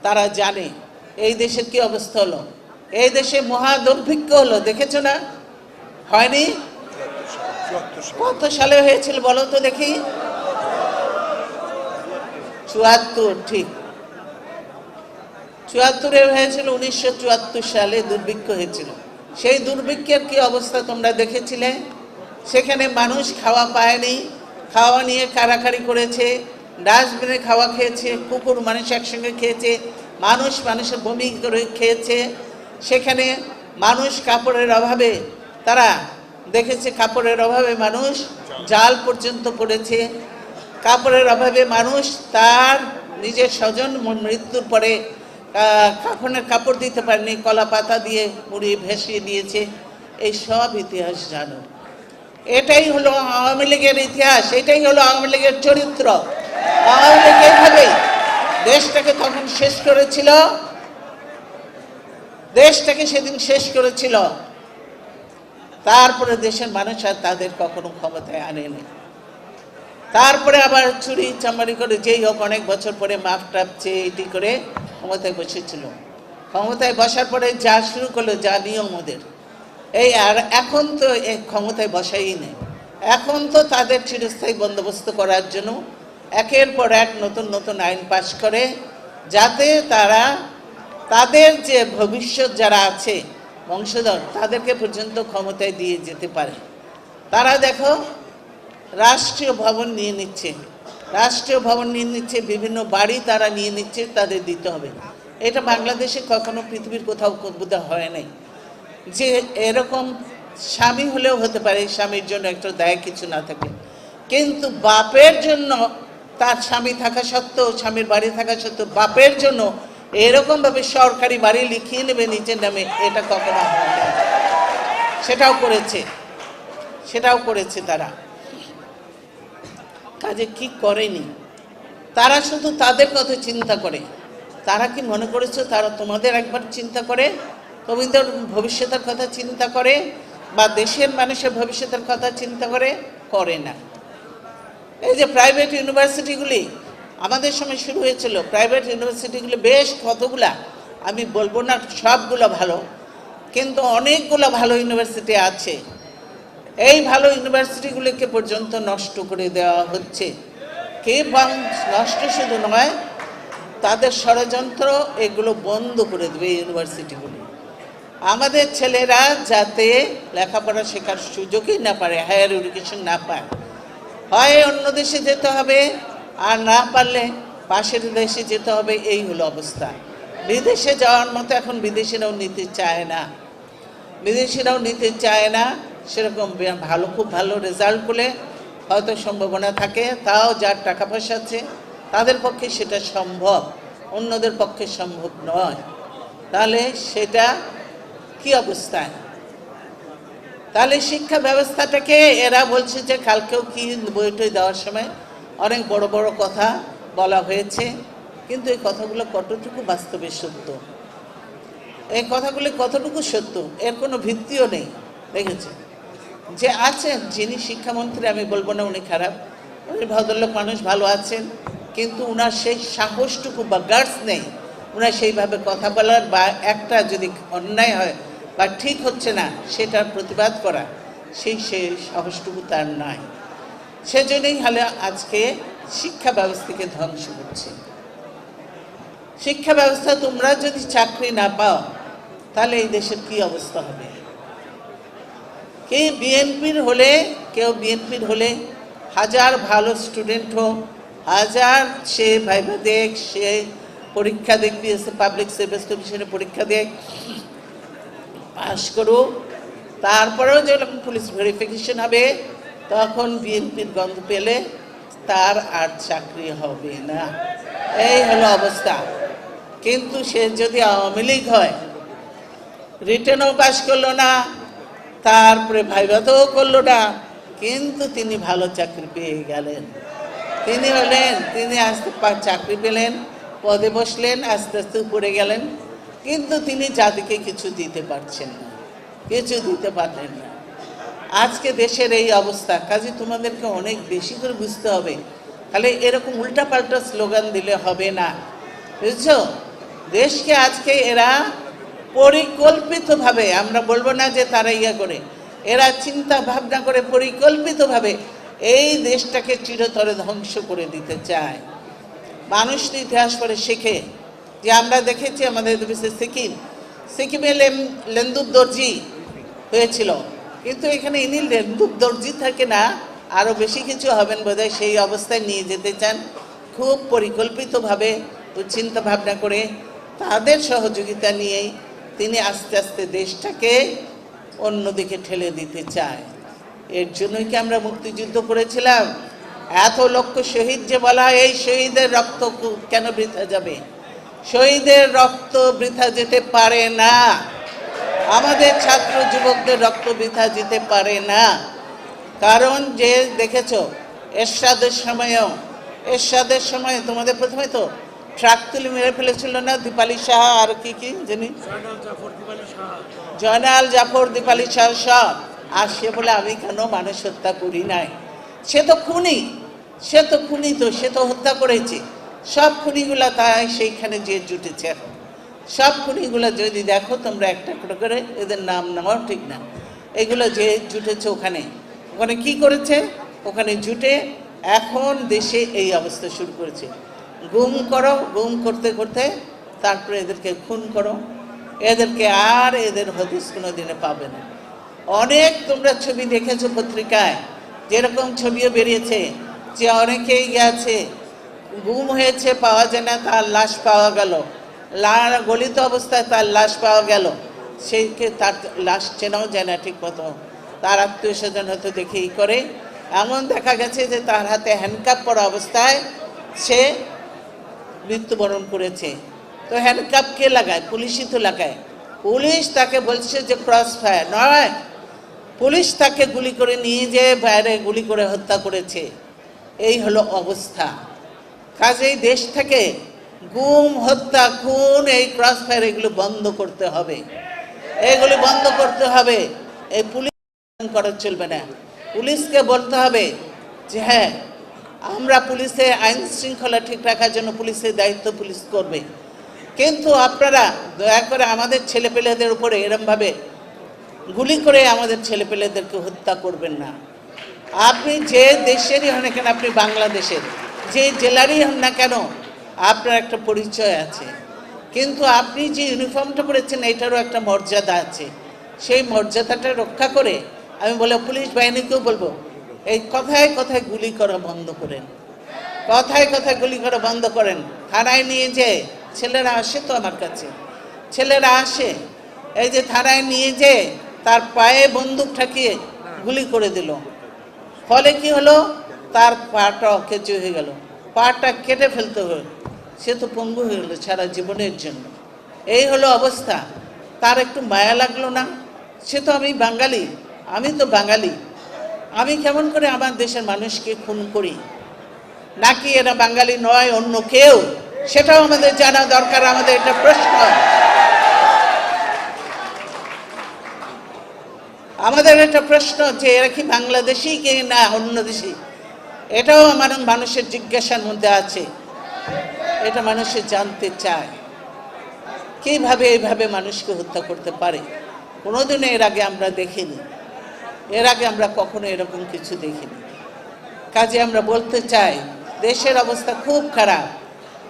তারা জানে এই দেশের কি অবস্থা হলো। এই দেশে মহা দুর্ভিক্ষ হলো, দেখেছো না? হয়নি? কত সালে হয়েছিল বলো তো দেখি? 74, ঠিক 74-এ হয়েছিল। 1974 সালে দুর্ভিক্ষ হয়েছিল। সেই দুর্ভিক্ষের কি অবস্থা তোমরা দেখেছিলে? সেখানে মানুষ খাওয়া পায়নি, খাওয়া নিয়ে কাড়াকাড়ি করেছে, ডাস্টবিনে খাওয়া খেয়েছে, কুকুর মানুষ একসঙ্গে খেয়েছে, মানুষের বমি করে খেয়েছে। সেখানে মানুষ কাপড়ের অভাবে, তারা দেখেছে কাপড়ের অভাবে মানুষ জাল পর্যন্ত পড়েছে। কাপড়ের অভাবে মানুষ তার নিজের স্বজন মৃত্যুর পরে কাফনের কাপড় দিতে পারেনি, কলা পাতা দিয়ে মুড়িয়ে ভেসিয়ে দিয়েছে। এই সব ইতিহাস জানো। এটাই হলো আওয়ামী লীগের ইতিহাস, এটাই হলো আওয়ামী লীগের চরিত্র। আওয়ামী লীগ এইভাবেই দেশটাকে তখন শেষ করেছিল, দেশটাকে সেদিন শেষ করেছিল। তারপরে দেশের মানুষ আর তাদের কখনো ক্ষমতায় আনেনি। তারপরে আবার চুরি চামারি করে, যেই হোক অনেক বছর পরে মাফ টাপ চেয়ে এটি করে ক্ষমতায় বসেছিল। ক্ষমতায় বসার পরে যা শুরু করলো, যা নিয়ম ওদের, এই আর এখন তো এই ক্ষমতায় বসাই নেই। এখন তো তাদের চিরস্থায়ী বন্দোবস্ত করার জন্য একের পর এক নতুন নতুন আইন পাশ করে, যাতে তারা তাদের যে ভবিষ্যৎ যারা আছে বংশধর, তাদেরকে পর্যন্ত ক্ষমতায় দিয়ে যেতে পারে। তারা দেখো রাষ্ট্রীয় ভবন নিয়ে নিচ্ছে, বিভিন্ন বাড়ি তারা নিয়ে নিচ্ছে, তাদের দিতে হবে। এটা বাংলাদেশে কখনো পৃথিবীর কোথাও বোধহয় হয় নাই যে এরকম। স্বামী হলেও হতে পারে, স্বামীর জন্য একটা দায় কিছু না থাকে, কিন্তু বাপের জন্য, তার স্বামী থাকা সত্ত্বেও, স্বামীর বাড়ি থাকা সত্ত্বেও বাপের জন্য এরকমভাবে সরকারি বাড়ি লিখিয়ে নেবে নিজের নামে, এটা কখনো হয় না। সেটাও করেছে তারা। কাজে কি করেনি, তারা শুধু তাদের কথা চিন্তা করে। তারা কি মনে করেছো তারা তোমাদের একবার চিন্তা করে, তোমাদের ভবিষ্যতের কথা চিন্তা করে, বা দেশের মানুষের ভবিষ্যতের কথা চিন্তা করে না। এই যে প্রাইভেট ইউনিভার্সিটিগুলি আমাদের সময় শুরু হয়েছিল, প্রাইভেট ইউনিভার্সিটিগুলি বেশ কতগুলা, আমি বলবো না সবগুলো ভালো, কিন্তু অনেকগুলো ভালো ইউনিভার্সিটি আছে। এই ভালো ইউনিভার্সিটিগুলিকে পর্যন্ত নষ্ট করে দেওয়া হচ্ছে। নষ্ট শুধু নয়, তাদের ষড়যন্ত্র এগুলো বন্ধ করে দেবে ইউনিভার্সিটিগুলি। আমাদের ছেলেরা যাতে লেখাপড়া শেখার সুযোগই না পারে, হায়ার এডুকেশন না পায়, হয় অন্য দেশে যেতে হবে, আর না পারলে পাশের দেশে যেতে হবে। এই হলো অবস্থা। বিদেশে যাওয়ার মতো এখন বিদেশিরাও নিতে চায় না। সেরকম খুব ভালো রেজাল্ট করলে হয়তো সম্ভাবনা থাকে, তাও যার টাকা পয়সা আছে তাদের পক্ষে সেটা সম্ভব, অন্যদের পক্ষে সম্ভব নয়। তাহলে সেটা কি অবস্থায়? তাহলে শিক্ষা ব্যবস্থাটাকে এরা বলছে যে, কালকেও কি বইটই দেওয়ার সময় অনেক বড় বড় কথা বলা হয়েছে, কিন্তু এই কথাগুলো কতটুকু বাস্তবে সত্য, এই কথাগুলি কতটুকু সত্য, এর কোনো ভিত্তিও নেই। দেখেছে যে আছেন যিনি শিক্ষামন্ত্রী, আমি বলবো না উনি খারাপ, উনি ভদ্রলোক মানুষ, ভালো আছেন, কিন্তু উনার সেই সাহসটুকু বা গার্ডস নেই, উনার সেইভাবে কথা বলার, বা একটা যদি অন্যায় হয় বা ঠিক হচ্ছে না সেটার প্রতিবাদ করা, সেই সাহসটুকু তার নাই। সেজন্যই হলে আজকে শিক্ষা ব্যবস্থাকে ধ্বংস করছে। শিক্ষা ব্যবস্থা, তোমরা যদি চাকরি না পাও তাহলে এই দেশের কি অবস্থা হবে? কি বিএনপির হলে, কেউ বিএনপির হলে হাজার ভালো স্টুডেন্ট হোক, হাজার সে ভাইবা দেখ, সে পরীক্ষা দেখ, পিএসসি পাবলিক সার্ভিস কমিশনে পরীক্ষা দেখ, পাস করুক, তারপরেও যখন পুলিশ ভেরিফিকেশন হবে তখন বিএনপির গন্ধ পেলে তার আর চাকরি হবে না। এই হলো অবস্থা। কিন্তু সে যদি আওয়ামী লীগ হয়, রিটেনও পাস করলো না, তারপরে ভাইভাতেও করলো না, কিন্তু তিনি ভালো চাকরি পেয়ে গেলেন। তিনি আস্তে চাকরি পেলেন, পদে বসলেন, আস্তে আস্তে উপরে গেলেন, কিন্তু তিনি জাতিকে কিছু দিতে পারছেন না, কিছু দিতে পারলেন না। আজকে দেশের এই অবস্থা। কাজে তোমাদেরকে অনেক বেশি করে বুঝতে হবে, তাহলে এরকম উল্টাপাল্টা স্লোগান দিলে হবে না, বুঝছো? দেশকে আজকে এরা পরিকল্পিতভাবে, আমরা বলবো না যে তারা করে, এরা চিন্তা ভাবনা করে পরিকল্পিতভাবে এই দেশটাকে চিরতরে ধ্বংস করে দিতে চায়। মানুষ ইতিহাস পড়ে শেখে, যে আমরা দেখেছি আমাদের দেশে সিকিমে লেন্দুব দর্জি হয়েছিল, কিন্তু এখানে ইনি লেন্দুব দর্জি থাকে না, আরও বেশি কিছু হবেন বোধহয়, সেই অবস্থায় নিয়ে যেতে চান। খুব পরিকল্পিতভাবে চিন্তা ভাবনা করে তাদের সহযোগিতা নিয়েই তিনি আস্তে আস্তে দেশটাকে অন্যদিকে ঠেলে দিতে চায়। এর জন্যই কি আমরা মুক্তিযুদ্ধ করেছিলাম? এত লক্ষ শহীদ যে বলা, এই শহীদের রক্ত কেন বৃথা যাবে? শহীদের রক্ত বৃথা যেতে পারে না, আমাদের ছাত্র যুবকদের রক্ত বৃথা যেতে পারে না। কারণ যে দেখেছো এরশাদের সময় তোমাদের প্রথমে তো ট্রাক তুলে মেরে ফেলেছিল না দীপালি শাহ, আর কি জানি, জয়নাল জাফর, দীপালি শাহ সব। আর সে বলে আমি কেন মানুষ হত্যা করি নাই? সে তো খুনি, সে তো হত্যা করেছে। সব খুনিগুলা তাই সেইখানে যে জুটেছে। সব খুনিগুলা যদি দেখো তোমরা একটা করে, এদের নাম নেওয়াও ঠিক না, এগুলো যে জুটেছে ওখানে কি করেছে? ওখানে জুটে এখন দেশে এই অবস্থা শুরু করেছে। গুম করো, গুম করতে করতে তারপরে এদেরকে খুন করো, এদেরকে আর এদের হদিস কোনো দিনে পাবে না। অনেক তোমরা ছবি দেখেছো পত্রিকায়, যেরকম ছবিও বেরিয়েছে যে অনেকেই গেছে, গুম হয়েছে, পাওয়া যায় না, তার লাশ পাওয়া গেল, গলিত অবস্থায় তার লাশ পাওয়া গেল, সেইকে তার লাশ চেনাও যায় না ঠিক মতো, তার আত্মীয় স্বজন হয়তো দেখেই করে। এমন দেখা গেছে যে তার হাতে হ্যান্ডকাপ পরা অবস্থায় সে মৃত্যুবরণ করেছে। তো হ্যান্ডকাপ কে লাগায়? পুলিশই তো লাগায়। পুলিশ তাকে বলছে যে ক্রস ফায়ার নয়, পুলিশ তাকে গুলি করে নিয়ে যেয়ে বাইরে গুলি করে হত্যা করেছে। এই হলো অবস্থা। কাজেই দেশ থেকে গুম, হত্যা, খুন, এই ক্রস ফায়ার এগুলো বন্ধ করতে হবে, এগুলি বন্ধ করতে হবে। এই পুলিশ করা চলবে না। পুলিশকে বলতে হবে যে হ্যাঁ, আমরা পুলিশে আইন শৃঙ্খলা ঠিক রাখার জন্য পুলিশের দায়িত্ব পুলিশ করবে, কিন্তু আপনারা দয়া করে আমাদের ছেলেপেলেদের উপরে এরমভাবে গুলি করে আমাদের ছেলেপেলেদেরকে হত্যা করবেন না। আপনি যে দেশেরই হন না কেন, আপনি বাংলাদেশের যে জেলারই হন না কেন, আপনার একটা পরিচয় আছে, কিন্তু আপনি যে ইউনিফর্মটা পরেছেন এটারও একটা মর্যাদা আছে। সেই মর্যাদাটা রক্ষা করে আমি বলে পুলিশ বাহিনীকেও বলবো, এই কথায় কথায় গুলি করা বন্ধ করেন, কথায় কথায় গুলি করা বন্ধ করেন। থানায় নিয়ে যে ছেলেরা আসে তো আমার কাছে, ছেলেরা আসে, এই যে থানায় নিয়ে যে তার পায়ে বন্দুক ঠাকিয়ে গুলি করে দিল, ফলে কি হলো? তার পাটা অকেজো হয়ে গেল, পাটা কেটে ফেলতে হলো, সে তো পঙ্গু হয়ে গেল সারা জীবনের জন্য। এই হলো অবস্থা। তার একটু মায়া লাগলো না? সে তো আমি বাঙালি, আমি তো বাঙালি, আমি কেমন করে আমার দেশের মানুষকে খুন করি? নাকি এরা বাঙালি নয়, অন্য কেউ? সেটাও আমাদের জানা দরকার। আমাদের এটা প্রশ্ন, আমাদের একটা প্রশ্ন যে এরা কি বাংলাদেশি কে না অন্য দেশি? এটাও আমার মানুষের জিজ্ঞাসার মধ্যে আছে। এটা মানুষের জানতে চায় কিভাবে এইভাবে মানুষকে হত্যা করতে পারে। কোনোদিনও এর আগে আমরা দেখিনি, এর আগে আমরা কখনো এরকম কিছু দেখিনি। কাজে আমরা বলতে চাই দেশের অবস্থা খুব খারাপ।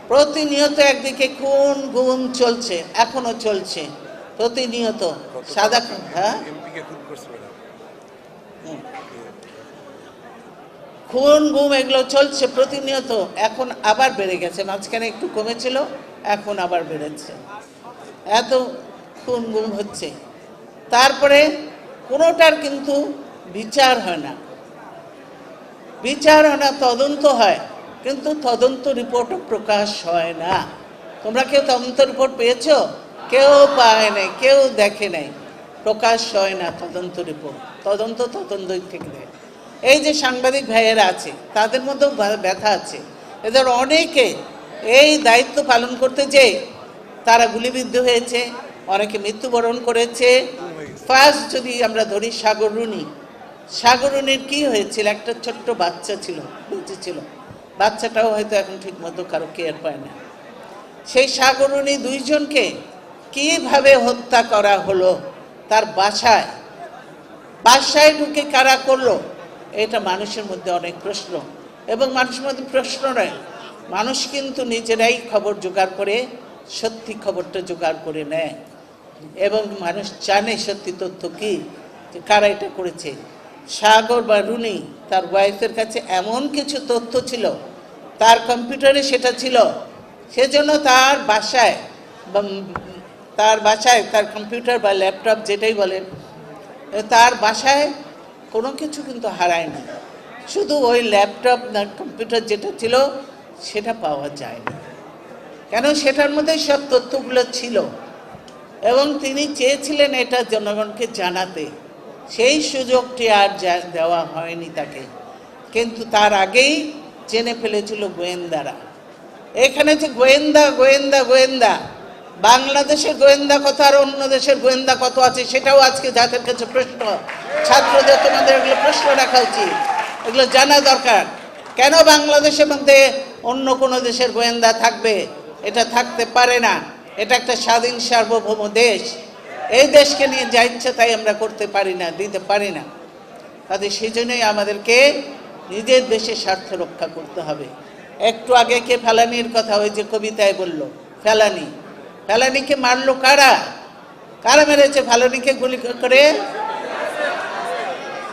প্রতিনিয়ত একদিকে খুন গুম চলছে, এখনো চলছে প্রতিনিয়ত। সাদা খুন গুম এগুলো চলছে প্রতিনিয়ত, এখন আবার বেড়ে গেছে, মাঝখানে একটু কমেছিল, এখন আবার বেড়েছে, এত খুন গুম হচ্ছে। তারপরে কোনোটার কিন্তু বিচার হয় না, বিচার হয় না, তদন্ত হয়, কিন্তু তদন্ত রিপোর্টও প্রকাশ হয় না। তোমরা কেউ তদন্ত রিপোর্ট পেয়েছো? কেউ পায় নাই, কেউ দেখে নাই, প্রকাশ হয় না তদন্ত রিপোর্ট। তদন্তই থেকে দেয়। এই যে সাংবাদিক ভাইয়েরা আছে তাদের মধ্যেও ব্যথা আছে, এদের অনেকে এই দায়িত্ব পালন করতে যেয়ে তারা গুলিবিদ্ধ হয়েছে, অনেকে মৃত্যুবরণ করেছে। ফার্স্ট যদি আমরা ধরি সাগর রুনির কি হয়েছিল, একটা ছোট্ট বাচ্চা ছিল, বেঁচে ছিল, বাচ্চাটাও হয়তো এখন ঠিক মতো কারো কেয়ার পায় না। সেই সাগর রুনি দুইজনকে কিভাবে হত্যা করা হলো, তার বাসায় ঢুকে কারা করলো, এটা মানুষের মধ্যে অনেক প্রশ্ন। এবং মানুষের মধ্যে প্রশ্ন নয়, মানুষ কিন্তু নিজেরাই খবর জোগাড় করে সত্যি খবরটা জোগাড় করে নেয়, এবং মানুষ জানে সত্যি তথ্য কি, যে কারা এটা করেছে। সাগর বা রুনি তার ওয়াইফের কাছে এমন কিছু তথ্য ছিল, তার কম্পিউটারে সেটা ছিল, সেজন্য তার বাসায় তার কম্পিউটার বা ল্যাপটপ যেটাই বলেন, তার বাসায় কোনো কিছু কিন্তু হারায়নি, শুধু ওই ল্যাপটপ না কম্পিউটার যেটা ছিল সেটা পাওয়া যায়নি। কেন? সেটার মধ্যে সব তথ্যগুলো ছিল, এবং তিনি চেয়েছিলেন এটা জনগণকে জানাতে, সেই সুযোগটি আর দেওয়া হয়নি তাকে। কিন্তু তার আগেই জেনে ফেলেছিল গোয়েন্দারা। এখানে যে গোয়েন্দা, বাংলাদেশের গোয়েন্দা কত আর অন্য দেশের গোয়েন্দা কত আছে, সেটাও আজকে জাতির কাছে প্রশ্ন। ছাত্রদের তোমাদের এগুলো প্রশ্ন রাখা উচিত, এগুলো জানা দরকার। কেন বাংলাদেশের মধ্যে অন্য কোনো দেশের গোয়েন্দা থাকবে? এটা থাকতে পারে না। এটা একটা স্বাধীন সার্বভৌম দেশ। এই দেশকে নিয়ে যা ইচ্ছে তাই আমরা করতে পারি না, দিতে পারি না। তাদের সেই জন্যই আমাদেরকে নিজের দেশের স্বার্থ রক্ষা করতে হবে। একটু আগে কে ফেলানির কথা ওই যে কবিতায় বলল, ফেলানিকে মারলো কারা মেরেছে? ফেলানিকে গুলি করে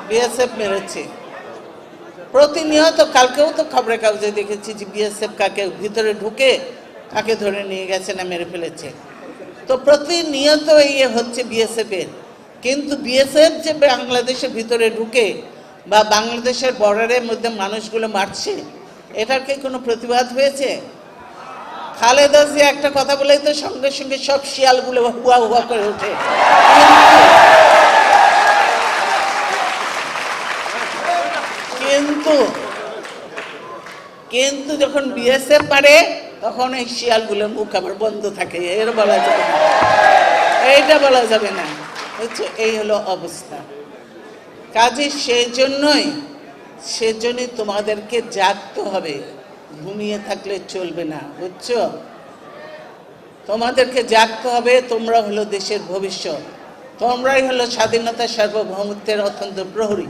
বিএসএফ মেরেছে। প্রতিনিয়ত, কালকেও তো খবরের কাগজে দেখেছি যে বিএসএফ কাকে ভিতরে ঢুকে কাকে ধরে নিয়ে গেছে না মেরে ফেলেছে। তো প্রতিনিয়ত ইয়ে হচ্ছে বিএসএফের। কিন্তু বিএসএফ যে বাংলাদেশের ভিতরে ঢুকে বা বাংলাদেশের বর্ডারের মধ্যে মানুষগুলো মারছে, এটার কি কোনো প্রতিবাদ হয়েছে? খালেদা জিয়া একটা কথা বলেই তো সঙ্গে সঙ্গে সব শিয়ালগুলো হুয়া করে ওঠে। কিন্তু যখন বিএসএফ পারে তখন এই শিয়ালগুলোর মুখ আবার বন্ধ থাকে। এর বলা যাবে না, এইটা বলা যাবে না, বুঝছো? এই হলো অবস্থা। কাজে সেজন্যই তোমাদেরকে জাগতে হবে, ঘুমিয়ে থাকলে চলবে না, বুঝছো? তোমাদেরকে জাগতে হবে। তোমরা হলো দেশের ভবিষ্যৎ, তোমরাই হলো স্বাধীনতা সার্বভৌমত্বের অত্যন্ত প্রহরী,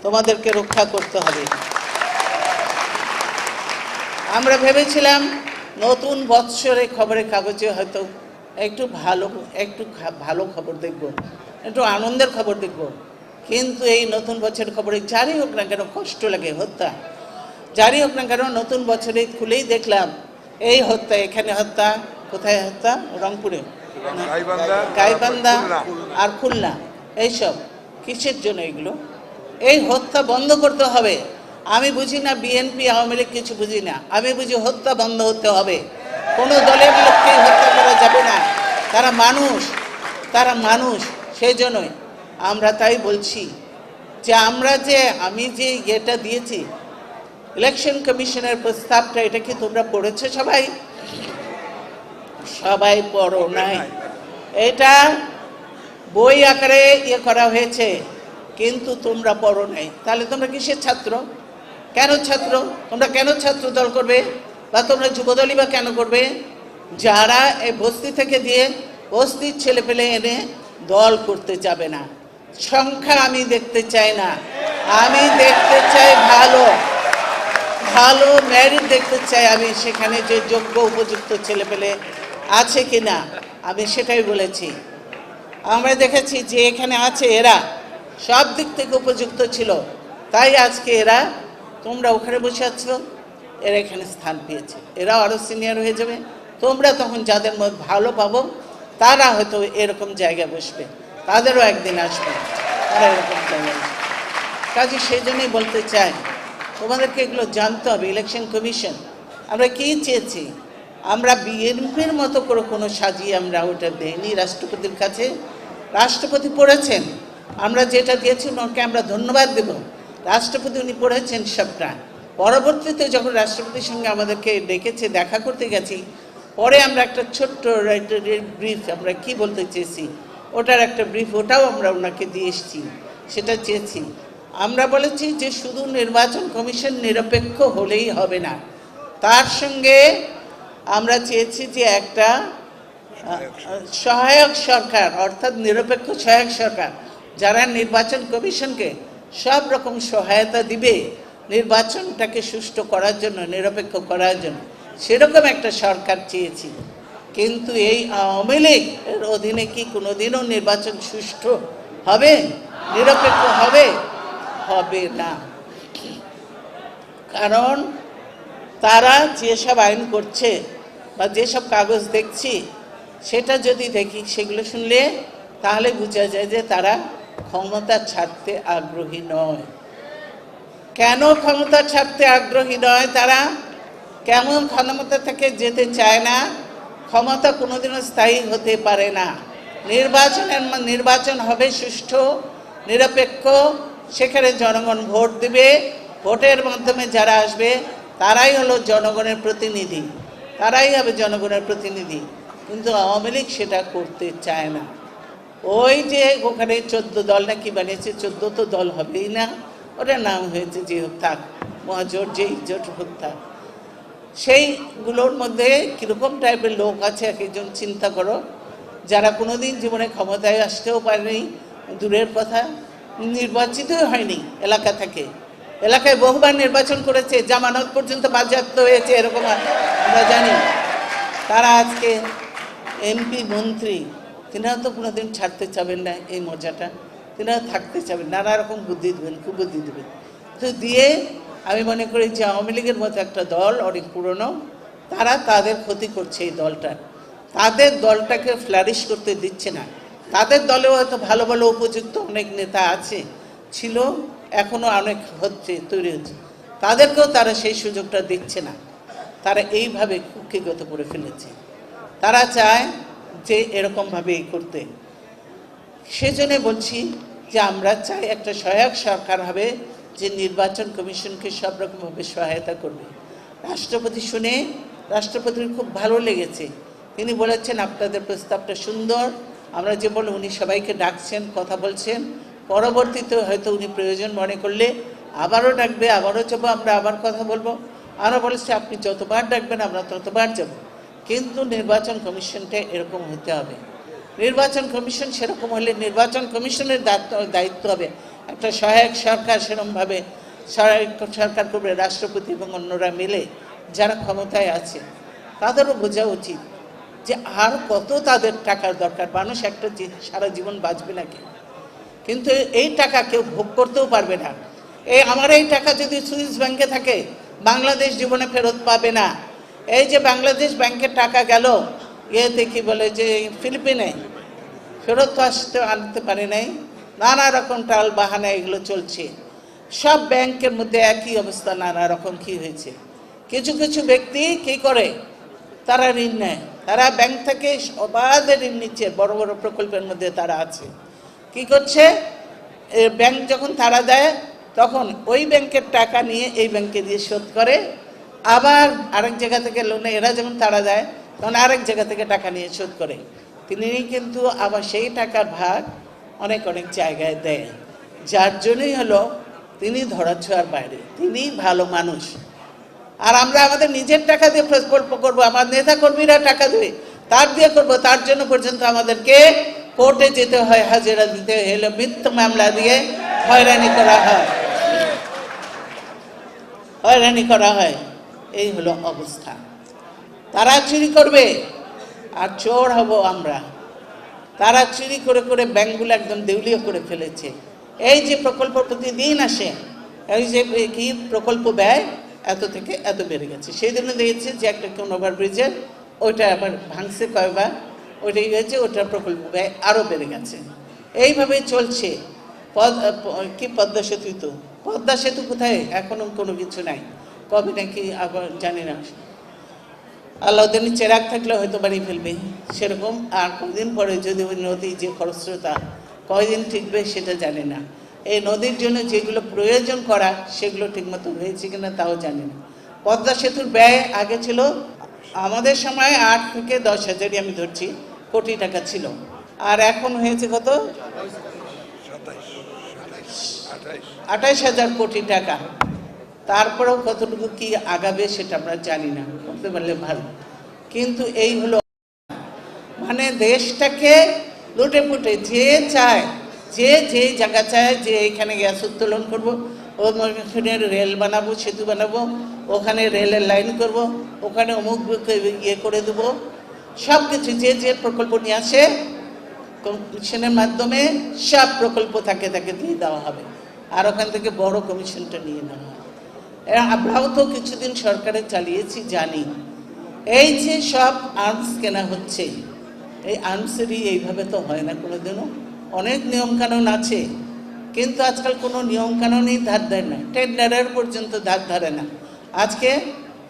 তোমাদেরকে রক্ষা করতে হবে। আমরা ভেবেছিলাম নতুন বৎসরে খবরের কাগজে হয়তো একটু ভালো খবর দেখব, একটু আনন্দের খবর দেখব। কিন্তু এই নতুন বছরের খবরে যারই হোক না কেন কষ্ট লাগে, হত্যা যারই হোক না কেন, নতুন বছরে খুলেই দেখলাম এই হত্যা, এখানে হত্যা, কোথায় হত্যা? রংপুরে, গাইবান্ধা আর খুলনা। এইসব কিসের জন্য এগুলো? এই হত্যা বন্ধ করতে হবে। আমি বুঝি না বিএনপি আওয়ামী লীগ, কিছু বুঝি না, আমি বুঝি হত্যা বন্ধ হতে হবে। কোনো দলের লোককেই হত্যা করা যাবে না, তারা মানুষ। সেই জন্যই আমরা তাই বলছি যে আমি যে ইয়েটা দিয়েছি, ইলেকশন কমিশনের প্রস্তাবটা, এটা কি তোমরা পড়েছো? সবাই পড়ো নাই। এটা বই আকারে ইয়ে করা হয়েছে, কিন্তু তোমরা পড়ো নাই। তাহলে তোমরা কিসের ছাত্র? তোমরা কেন ছাত্র দল করবে, বা তোমরা যুবদলই বা কেন করবে? যারা এই বস্তি থেকে দিয়ে বস্তির ছেলে পেলে এনে দল করতে যাবে না। সংখ্যা আমি দেখতে চাই না, আমি দেখতে চাই ভালো মেরিট দেখতে চাই। আমি সেখানে যে যোগ্য উপযুক্ত ছেলে পেলে আছে কিনা, আমি সেটাই বলেছি। আমরা দেখেছি যে এখানে আছে, এরা সব দিক থেকে উপযুক্ত ছিল, তাই আজকে এরা, তোমরা ওখানে বসে আছো, এরা এখানে স্থান পেয়েছে, এরাও আরও সিনিয়র হয়ে যাবে। তোমরা তখন যাদের মধ্যে ভালো পাবো তারা হয়তো এরকম জায়গায় বসবে, তাদেরও একদিন আসবে, তারা এরকম জায়গায় বসবে। কাজে সেই জন্যই বলতে চাই, তোমাদেরকে এগুলো জানতে হবে। ইলেকশন কমিশন আমরা কী চেয়েছি, আমরা বিএনপির মতো করে কোনো সাজিয়ে আমরা ওটা দেইনি রাষ্ট্রপতির কাছে। রাষ্ট্রপতি পড়েছেন, আমরা যেটা দিয়েছি ওনাকে আমরা ধন্যবাদ দেব। রাষ্ট্রপতি উনি পড়েছেন সবটা। পরবর্তীতে যখন রাষ্ট্রপতির সঙ্গে আমাদেরকে ডেকেছে, দেখা করতে গেছি, পরে আমরা একটা ছোট্ট ব্রিফ, আমরা কি বলতে চেয়েছি ওটার একটা ব্রিফ, ওটাও আমরা ওনাকে দিয়ে এসেছি। সেটা চেয়েছি, আমরা বলেছি যে শুধু নির্বাচন কমিশন নিরপেক্ষ হলেই হবে না, তার সঙ্গে আমরা চেয়েছি যে একটা সহায়ক সরকার, অর্থাৎ নিরপেক্ষ সহায়ক সরকার, যারা নির্বাচন কমিশনকে সব রকম সহায়তা দিবে নির্বাচনটাকে সুষ্ঠু করার জন্য, নিরপেক্ষ করার জন্য, সেরকম একটা সরকার চেয়েছি। কিন্তু এই আওয়ামী লীগের অধীনে কি কোনোদিনও নির্বাচন সুষ্ঠু হবে, নিরপেক্ষ হবে? হবে না। কারণ তারা যেসব আইন করছে বা যেসব কাগজ দেখছি, সেটা যদি দেখি, সেগুলো শুনলে তাহলে বোঝা যায় যে তারা ক্ষমতা ছাড়তে আগ্রহী নয়। কেন ক্ষমতা ছাড়তে আগ্রহী নয়? তারা কেমন ক্ষমতা থেকে যেতে চায় না? ক্ষমতা কোনোদিনও স্থায়ী হতে পারে না। নির্বাচন হবে সুষ্ঠু, নিরপেক্ষ, সেখানে জনগণ ভোট দেবে, ভোটের মাধ্যমে যারা আসবে তারাই হলো জনগণের প্রতিনিধি, তারাই হবে জনগণের প্রতিনিধি। কিন্তু আওয়ামী লীগ সেটা করতে চায় না। ওই যে ওখানে 14 দল নাকি বানিয়েছে, 14 তো দল হবেই না, ওটার নাম হয়েছে যে হোক থাক, মহাজোট, যেই জোট হোক থাক। সেইগুলোর মধ্যে কীরকম টাইপের লোক আছে এক একজন চিন্তা করো, যারা কোনোদিন জীবনে ক্ষমতায় আসতেও পারেনি, দূরের কথা নির্বাচিতই হয়নি এলাকা থেকে। এলাকায় বহুবার নির্বাচন করেছে, জামানত পর্যন্ত বাজেয়াপ্ত হয়েছে, এরকম আমরা জানি। তারা আজকে এমপি, মন্ত্রী, তিনারা তো কোনোদিন ছাড়তে চাবেন না এই মজাটা, তিনারা থাকতে চাবেন, নানা রকম বুদ্ধি দেবেন, কুবুদ্ধি দেবেন। তো দিয়ে আমি মনে করি যে আওয়ামী লীগের মতো একটা দল অনেক পুরনো, তারা তাদের ক্ষতি করছে এই দলটার, তাদের দলটাকে ফ্লারিশ করতে দিচ্ছে না। তাদের দলেও হয়তো ভালো ভালো উপযুক্ত অনেক নেতা আছে, ছিল, এখনও অনেক হচ্ছে, তৈরি হচ্ছে, তাদেরকেও তারা সেই সুযোগটা দিচ্ছে না। তারা এইভাবে কুক্ষিগত করে ফেলেছে। তারা চায় যে এরকমভাবে করতে। সেজন্য বলছি যে আমরা চাই একটা সহায়ক সরকার হবে, যে নির্বাচন কমিশনকে সব রকমভাবে সহায়তা করবে। রাষ্ট্রপতি শুনে রাষ্ট্রপতির খুব ভালো লেগেছে, তিনি বলেছেন আপনাদের প্রস্তাবটা সুন্দর, আমরা যে বলে উনি সবাইকে ডাকছেন, কথা বলছেন, পরবর্তীতে হয়তো উনি প্রয়োজন মনে করলে আবারও ডাকবে, আবারও যাবো, আমরা আবার কথা বলবো। আমরা বলেছি আপনি যতবার ডাকবেন আমরা ততবার যাব, কিন্তু নির্বাচন কমিশনটা এরকম হতে হবে। নির্বাচন কমিশন সেরকম হলে নির্বাচন কমিশনের দায়িত্ব হবে একটা সহায়ক সরকার, সেরকমভাবে সহায়ক সরকার করবে রাষ্ট্রপতি এবং অন্যরা মিলে যারা ক্ষমতায় আছে। তাদেরও বোঝা উচিত যে আর কত তাদের টাকার দরকার, মানুষ একটা সারা জীবন বাঁচবে নাকি, কিন্তু এই টাকা কেউ ভোগ করতেও পারবে না। আমার এই টাকা যদি সুইস ব্যাংকে থাকে, বাংলাদেশ জীবনে ফেরত পাবে না। এই যে বাংলাদেশ ব্যাংকের টাকা গেল ইয়েতে কি বলে যে ফিলিপিনে, ফেরত তো আনতে পারে নাই, নানা রকম টাল বাহানা এগুলো চলছে। সব ব্যাংকের মধ্যে একই অবস্থা, নানা রকম কি হয়েছে। কিছু কিছু ব্যক্তি কি করে, তারা ঋণ নেয়, তারা ব্যাংক থেকে অবাধে ঋণ নিচ্ছে, বড় বড় প্রকল্পের মধ্যে তারা আছে। কি করছে, ব্যাংক যখন তারা দেয় তখন ওই ব্যাংকের টাকা নিয়ে এই ব্যাংকে দিয়ে শোধ করে, আবার আরেক জায়গা থেকে লোনে এরা যখন তারা দেয় তখন আরেক জায়গা থেকে টাকা নিয়ে শোধ করে। তিনি কিন্তু আবার সেই টাকার ভাগ অনেক অনেক জায়গায় দেয়, যার জন্যই হলো তিনি ধরাছোঁয়ার বাইরে, তিনি ভালো মানুষ। আর আমরা আমাদের নিজের টাকা দিয়ে প্রকল্প করবো, আমার নেতা কর্মীরা টাকা দেবে, তার দিয়ে করবো, তার জন্য পর্যন্ত আমাদেরকে কোর্টে যেতে হয়, হাজিরা দিতে হলে মিথ্যা মামলা দিয়ে হয়রানি করা হয়, হয়রানি করা হয়। এই হলো অবস্থা। তারা চুরি করবে আর চোর হব আমরা। তারা চুরি করে করে ব্যাংকগুলো একদম দেউলিয়া করে ফেলেছে। এই যে প্রকল্প প্রতিদিন আসে, এই যে কি প্রকল্প ব্যয় এত থেকে এত বেড়ে গেছে। সেই জন্য দেখেছি যে একটা কোন ওভারব্রিজের ওইটা আবার ভাঙছে কয়বার, ওইটাই হয়েছে, ওটার প্রকল্প ব্যয় আরও বেড়ে গেছে। এইভাবেই চলছে। কি পদ্মা সেতু, তো পদ্মা সেতু কোথায়, এখনো কোনো কিছু নাই। কবে নাকি আবার জানি না, আল্লাহদের চেরাগ থাকলে হয়তো বাড়ি ফেলবে সেরকম। আর কদিন পরে যদি ওই নদী যে খরস্রোতা কয়দিন টিকবে সেটা জানি না। এই নদীর জন্য যেগুলো প্রয়োজন করা সেগুলো ঠিকমতো হয়েছে কিনা তাও জানি না। পদ্মা সেতুর ব্যয় আগে ছিল আমাদের সময় 8 থেকে 10 হাজারই আমি ধরছি কোটি টাকা ছিল, আর এখন হয়েছে কত, 28,000 কোটি টাকা। তারপরেও কতটুকু কি আগাবে সেটা আমরা জানি না, করতে পারলে ভালো। কিন্তু এই হলো, মানে দেশটাকে লুটে পুটে যে চায়, যে জায়গা চায় যে এখানে গ্যাস উত্তোলন করবো, ওখানে রেল বানাবো, সেতু বানাবো, ওখানে রেলের লাইন করব, ওখানে অমুক ইয়ে করে দেবো, সব কিছু যে প্রকল্প নিয়ে আসে কমিশনের মাধ্যমে সব প্রকল্প তাকে দিয়ে দেওয়া হবে, আর ওখান থেকে বড় কমিশনটা নিয়ে নেওয়া হয়। আমরাও তো কিছুদিন সরকারে চালিয়েছি, জানি। এই যে সব আর্মস কেনা হচ্ছে, এই আর্মসেরই এইভাবে তো হয় না কোনোদিনও। অনেক নিয়মকানুন আছে, কিন্তু আজকাল কোনো নিয়মকানুনই ধার দেয় না, টেন্ডারের পর্যন্ত ধার ধারে না। আজকে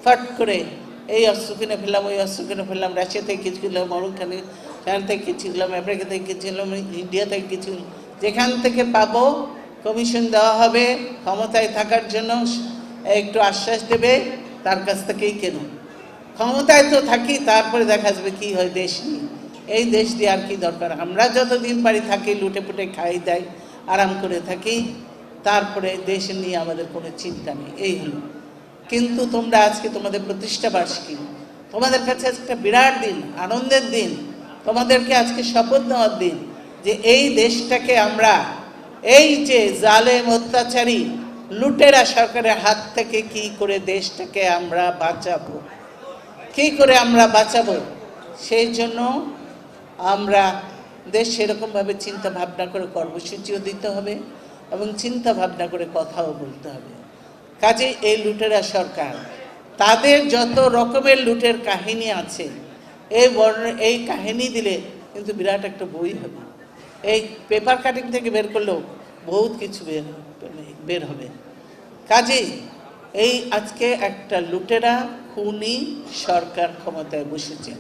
ফট করে এই অস্ত্র কিনে ফেললাম, ওই অস্ত্র কিনে ফেললাম, রাশিয়া থেকে কিছু কিনলাম, মরুখানে সেখান থেকে কিছু কিনলাম, আমেরিকা থেকে কিছু কিনলাম, ইন্ডিয়া থেকে কিছু, যেখান থেকে পাবো কমিশন দেওয়া হবে, ক্ষমতায় থাকার জন্য একটু আশ্বাস দেবে, তার কাছ থেকেই কেন। ক্ষমতায় তো থাকি, তারপরে দেখা যাবে কি হয় দেশ নিয়ে। এই দেশ দিয়ে আর কি দরকার, আমরা যতদিন পারি থাকি, লুটে পুটে খাই দেয়, আরাম করে থাকি, তারপরে দেশ নিয়ে আমাদের কোনো চিন্তা নেই। এই হলো। কিন্তু তোমরা আজকে তোমাদের প্রতিষ্ঠা বার্ষিকী, তোমাদের কাছে একটা বিরাট দিন, আনন্দের দিন। তোমাদেরকে আজকে শপথ নেওয়ার দিন যে এই দেশটাকে আমরা এই যে জালেম অত্যাচারী লুটেরা সরকারের হাত থেকে কি করে দেশটাকে আমরা বাঁচাবো, কি করে আমরা বাঁচাবো, সেই জন্য আমরা দেশ সেরকমভাবে চিন্তা ভাবনা করে কর্মসূচিও দিতে হবে এবং চিন্তা ভাবনা করে কথাও বলতে হবে। কাজে এই লুটেরা সরকার, তাদের যত রকমের লুটের কাহিনী আছে, এই কাহিনী দিলে কিন্তু বিরাট একটা বই হবে। এই পেপার কাটিং থেকে বের করলেও বহুত কিছু বের হবে। কাজেই এই আজকে একটা লুটেরা খুনি সরকার ক্ষমতায় বসেছে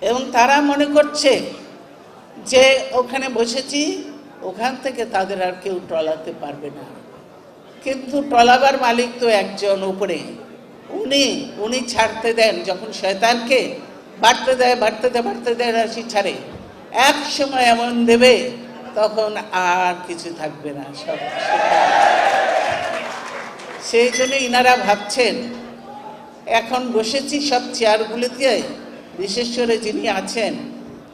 এবং তারা মনে করছে যে ওখানে বসেছি, ওখান থেকে তাদের আর কেউ টলাতে পারবে না। কিন্তু টলাবার মালিক তো একজন উপরে, উনি ছাড়তে দেন। যখন শয়তানকে বাড়তে দেয় রাশি ছাড়ে, এক সময় এমন দেবে তখন আর কিছু থাকবে না, সব। সেই জন্য ইনারা ভাবছেন এখন বসেছি সব চেয়ারগুলিতে, বিশেষ করে যিনি আছেন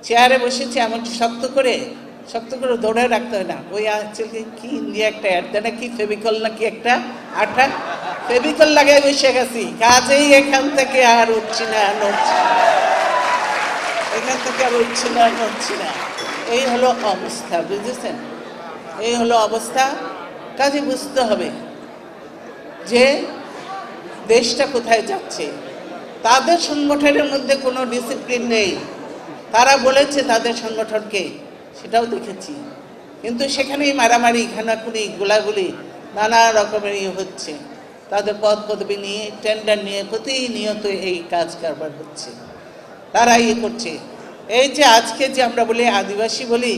চেয়ারে বসেছি, এমন শক্ত করে ধরে রাখতে হয় না। ওই আজকে কি নিয়ে একটা অ্যাড দেয় না, কি ফেভিকল নাকি একটা আঠা, ফেভিকল লাগাই বসে গেছি, কাজেই এখান থেকে আর উঠছি না, এখান থেকে আর উঠছি না। এই হলো অবস্থা, বুঝেছেন? এই হলো অবস্থা। কাজে বুঝতে হবে যে দেশটা কোথায় যাচ্ছে। তাদের সংগঠনের মধ্যে কোনো ডিসিপ্লিন নেই, তারা বলেছে তাদের সংগঠনকে, সেটাও দেখেছি, কিন্তু সেখানেই মারামারি, খানাখুনি, গোলাগুলি, নানা রকমের হচ্ছে। তাদের পদ পদবি নিয়ে, টেন্ডার নিয়ে প্রতিনিয়ত এই কাজ কারবার হচ্ছে, তারা করছে। এই যে আজকে যে আমরা বলি আদিবাসী বলি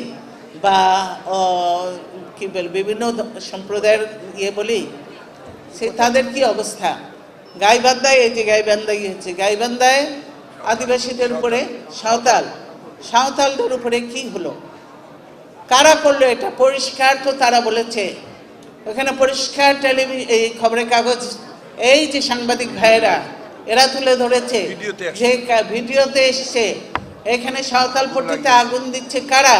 বা কি বল বিভিন্ন সম্প্রদায়ের বলি, সে তাদের কি অবস্থা। গাইবান্ধায়, এই যে গাইবান্ধায় হচ্ছে, গাইবান্ধায় আদিবাসীদের উপরে সাঁওতালদের উপরে কি হলো, কারা করলো এটা পরিষ্কার তো তারা বলেছে। ওখানে পরিষ্কার এই খবরের কাগজ, এই যে সাংবাদিক ভাইয়েরা এরা তুলে ধরেছে, যে ভিডিওতে এসছে, এখানে সাঁওতাল পট্টিতে আগুন দিচ্ছে কারা?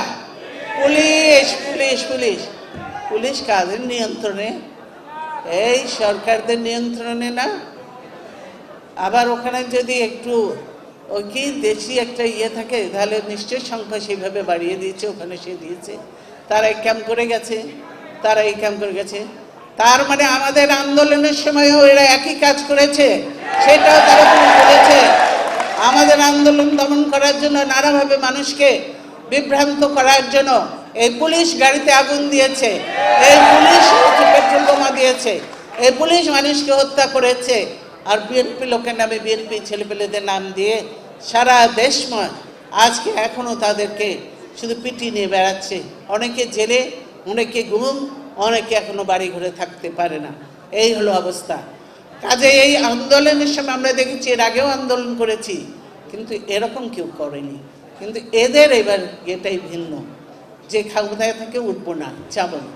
পুলিশ কাদের নিয়ন্ত্রণে? এই সরকারদের নিয়ন্ত্রণে না। আবার ওখানে যদি একটু ওই কি দেশি একটা থাকে, তাহলে নিশ্চয়ই সংখ্যা সেইভাবে বাড়িয়ে দিয়েছে, ওখানে সে দিয়েছে। তারা এই ক্যাম্প করে গেছে, তারা এই ক্যাম্প করে গেছে। তার মানে আমাদের আন্দোলনের সময়ও এরা একই কাজ করেছে, সেটাও তারা ভুল বলেছে। আমাদের আন্দোলন দমন করার জন্য, নানাভাবে মানুষকে বিভ্রান্ত করার জন্য এই পুলিশ গাড়িতে আগুন দিয়েছে, এই পুলিশ পেট্রোল বোমা দিয়েছে, এই পুলিশ মানুষকে হত্যা করেছে। আর বিএনপি লোকের নামে, বিএনপি ছেলেপেলেদের নাম দিয়ে সারা দেশময় আজকে এখনো তাদেরকে শুধু পিটিয়ে নিয়ে বেড়াচ্ছে। অনেকে জেলে, অনেকে গুম, অনেকে এখনো বাড়ি ঘরে থাকতে পারে না। এই হলো অবস্থা। কাজে এই আন্দোলনের সময় আমরা দেখেছি, এর আগেও আন্দোলন করেছি, কিন্তু এরকম কেউ করেনি। কিন্তু এদের এবার এটাই ভিন্ন, যে ক্ষমতায় থেকে উঠবো না, যাব না,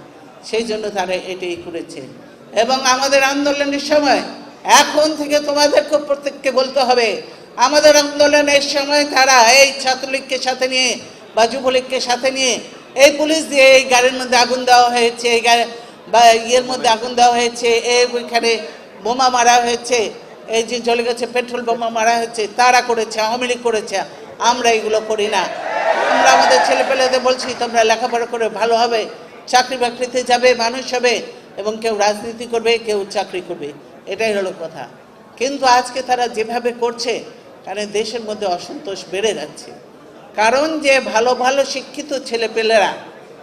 সেই জন্য তারা এটাই করেছে। এবং আমাদের আন্দোলনের সময় এখন থেকে তোমাদেরকে প্রত্যেককে বলতে হবে, আমাদের আন্দোলনের সময় তারা এই ছাত্রলীগকে সাথে নিয়ে বা যুবলীগকে সাথে নিয়ে এই পুলিশ দিয়ে এই গাড়ির মধ্যে আগুন দেওয়া হয়েছে, এই গাড়ি বা ইয়ের মধ্যে আগুন দেওয়া হয়েছে, ওইখানে বোমা মারা হয়েছে, এই যে জ্বলে গেছে পেট্রোল বোমা মারা হয়েছে, তারা করেছে, আওয়ামী লীগ করেছে। আমরা এগুলো করি না। আমরা আমাদের ছেলেপেলেদের বলছি, তোমরা লেখাপড়া করে ভালো হবে, চাকরি বাকরিতে যাবে, মানুষ হবে, এবং কেউ রাজনীতি করবে, কেউ চাকরি করবে, এটাই হলো কথা। কিন্তু আজকে তারা যেভাবে করছে, কারণ দেশের মধ্যে অসন্তোষ বেড়ে যাচ্ছে। কারণ যে ভালো ভালো শিক্ষিত ছেলেপেলেরা,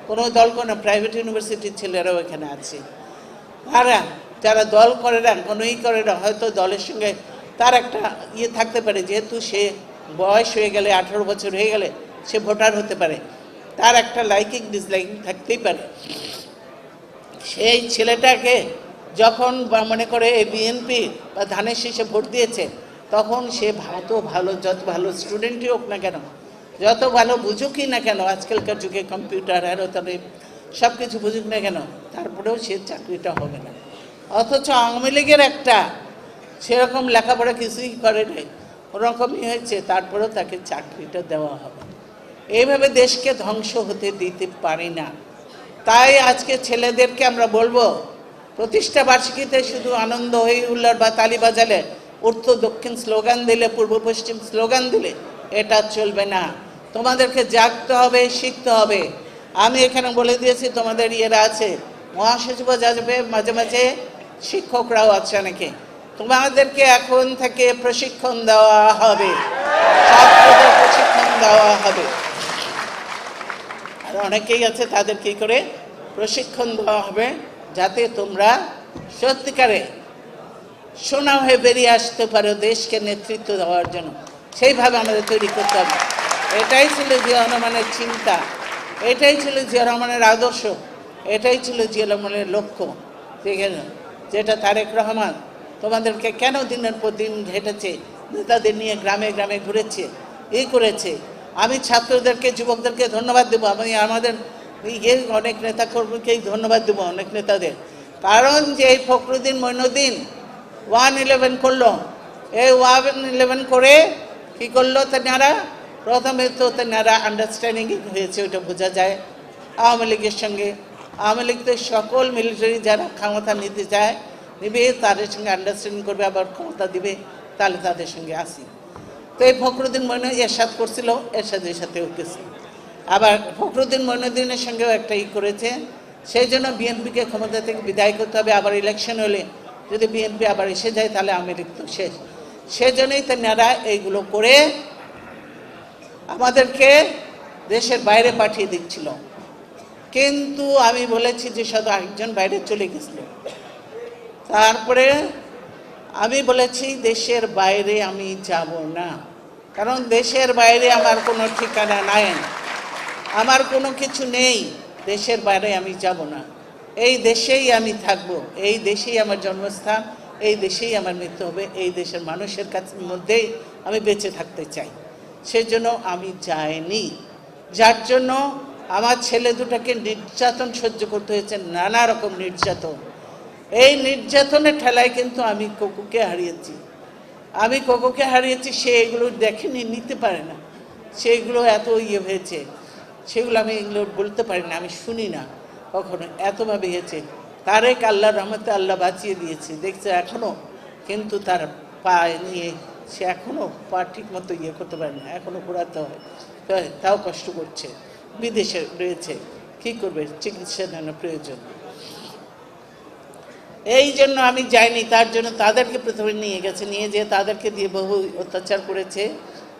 কোনো দল, কোনো প্রাইভেট ইউনিভার্সিটির ছেলেরাও এখানে আছে, তারা যারা দল করে না, কোনো করে না, হয়তো দলের সঙ্গে তার একটা ইয়ে থাকতে পারে, যেহেতু সে বয়স হয়ে গেলে, 18 বছর হয়ে গেলে সে ভোটার হতে পারে, তার একটা লাইকিং ডিসলাইকিং থাকতেই পারে। সেই ছেলেটাকে যখন মনে করে এই বিএনপি বা ধানের শীষে ভোট দিয়েছে, তখন সে ভালো যত ভালো স্টুডেন্টই হোক না কেন, যত ভালো বুঝুকই না কেন, আজকালকার যুগে কম্পিউটার আরও তাহলে সব কিছু বুঝুক না কেন, তারপরেও সে চাকরিটা হবে না। অথচ আওয়ামী লীগের একটা সেরকম লেখাপড়া কিছুই করে নাই, ওরকমই হয়েছে, তারপরেও তাকে চাকরিটা দেওয়া হবে। এইভাবে দেশকে ধ্বংস হতে দিতে পারি না। তাই আজকে ছেলেদেরকে আমরা বলবো, প্রতিষ্ঠা বার্ষিকীতে শুধু আনন্দ হই হুল্লোড় বা তালি বাজালে, উত্তর দক্ষিণ স্লোগান দিলে, পূর্ব পশ্চিম স্লোগান দিলে এটা চলবে না। তোমাদেরকে জাগতে হবে, শিখতে হবে। আমি এখানে বলে দিয়েছি, তোমাদের ইয়েরা আছে, মহাসচিবও যাবে, মাঝে মাঝে শিক্ষকরাও আছে অনেকে। তোমাদেরকে এখন থেকে প্রশিক্ষণ দেওয়া হবে, ছাত্রদের প্রশিক্ষণ দেওয়া হবে। আর অনেকেই আছে, তাদের কি করে প্রশিক্ষণ দেওয়া হবে, যাতে তোমরা সত্যিকারে সোনা হয়ে বেরিয়ে আসতে পারো দেশকে নেতৃত্ব দেওয়ার জন্য। সেইভাবে আমাদের তৈরি করতে হবে। এটাই ছিল জিয়া রহমানের চিন্তা, এটাই ছিল জিয়া রহমানের আদর্শ, এটাই ছিল জিয়া রহমানের লক্ষ্য। ঠিক আছে, যেটা তারেক রহমান তোমাদেরকে কেন দিনের পর দিন হেঁটেছে, নেতাদের নিয়ে গ্রামে গ্রামে ঘুরেছে, এই করেছে। আমি ছাত্রদেরকে, যুবকদেরকে ধন্যবাদ দেবো। আমি আমাদের অনেক নেতা কর্মীকেই ধন্যবাদ দেবো, অনেক নেতাদের। কারণ যে এই ফখরুদ্দিন মঈনুদ্দিন 111 করলো, এই 111 করে কি করলো, তেনারা প্রথমে তো তেনারা আন্ডারস্ট্যান্ডিং হয়েছে, ওইটা বোঝা যায় আওয়ামী লীগের সঙ্গে। আওয়ামী লীগ তো সকল মিলিটারি যারা ক্ষমতা নিতে চায় নিবে, তাদের সঙ্গে আন্ডারস্ট্যান্ডিং করবে, আবার ক্ষমতা দিবে, তাহলে তাদের সঙ্গে আসি। তো এই ফখরুদ্দিন মঈনুদ্দিন এরশাদ করছিল, এরশাদের সাথেও গেছে। আবার ফখরুদ্দিন মঈনুদ্দিনের সঙ্গেও একটা করেছে। সেই জন্য বিএনপিকে ক্ষমতা থেকে বিদায় করতে হবে। আবার ইলেকশন হলে যদি বিএনপি আবার এসে যায়, তাহলে আওয়ামী লীগ তো শেষ। সেজন্যই তেনারা এইগুলো করে আমাদেরকে দেশের বাইরে পাঠিয়ে দিচ্ছিল। কিন্তু আমি বলেছি যে শুধু একজন বাইরে চলে গেছিল, তারপরে আমি বলেছি দেশের বাইরে আমি যাব না, কারণ দেশের বাইরে আমার কোনো ঠিকানা নাই, আমার কোনো কিছু নেই। দেশের বাইরে আমি যাব না, এই দেশেই আমি থাকবো, এই দেশেই আমার জন্মস্থান, এই দেশেই আমার মৃত্যু হবে, এই দেশের মানুষের কাছে মধ্যেই আমি বেঁচে থাকতে চাই। সেজন্য আমি যাইনি, যার জন্য আমার ছেলে দুটাকে নির্যাতন সহ্য করতে হয়েছে, নানা রকম নির্যাতন। এই নির্যাতনের ঠেলায় কিন্তু আমি কোকুকে হারিয়েছি। সে এগুলো দেখেনি, নিতে পারে না, সেগুলো এত হয়েছে, সেগুলো আমি এগুলো বলতে পারি না, আমি শুনি না কখনো, এতভাবে হয়েছে। তারেক আল্লাহর রহমতে আল্লাহ বাঁচিয়ে দিয়েছে, দেখছে এখনও, কিন্তু তার পা নিয়ে সে এখনও পা ঠিক মতো করতে পারে না, এখনও ঘোরাতে হয়, তাও কষ্ট করছে, বিদেশে রয়েছে। কি করবে, চিকিৎসার জন্য প্রয়োজন। এই জন্য আমি যাইনি, তার জন্য তাদেরকে প্রথমে নিয়ে গেছে, নিয়ে যেয়ে তাদেরকে দিয়ে বহু অত্যাচার করেছে।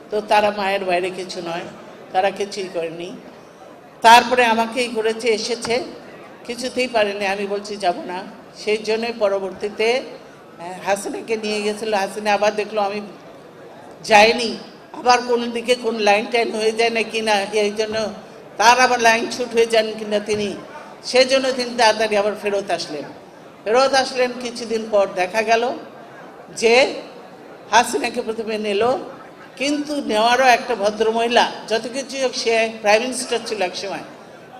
তো তারা মায়ের বাইরে কিছু নয়, তারা কিছুই করেনি। তারপরে আমাকেই করেছে, এসেছে, কিছুতেই পারেনি, আমি বলছি যাব না। সেই জন্যই পরবর্তীতে হাসিনাকে নিয়ে গেছিলো, হাসিনা আবার দেখলো আমি যাইনি, আবার কোন দিকে কোন লাইন টাইন হয়ে যায় না কিনা, এই জন্য তার আবার লাইন ছুট হয়ে যান কিনা তিনি, সেজন্য তিনি তাড়াতাড়ি আবার ফেরত আসলেন। কিছুদিন পর দেখা গেল যে হাসিনাকে প্রথমে নিল, কিন্তু নেওয়ারও একটা ভদ্রমহিলা, যত কিছু হোক সে প্রাইম মিনিস্টার ছিল এক সময়,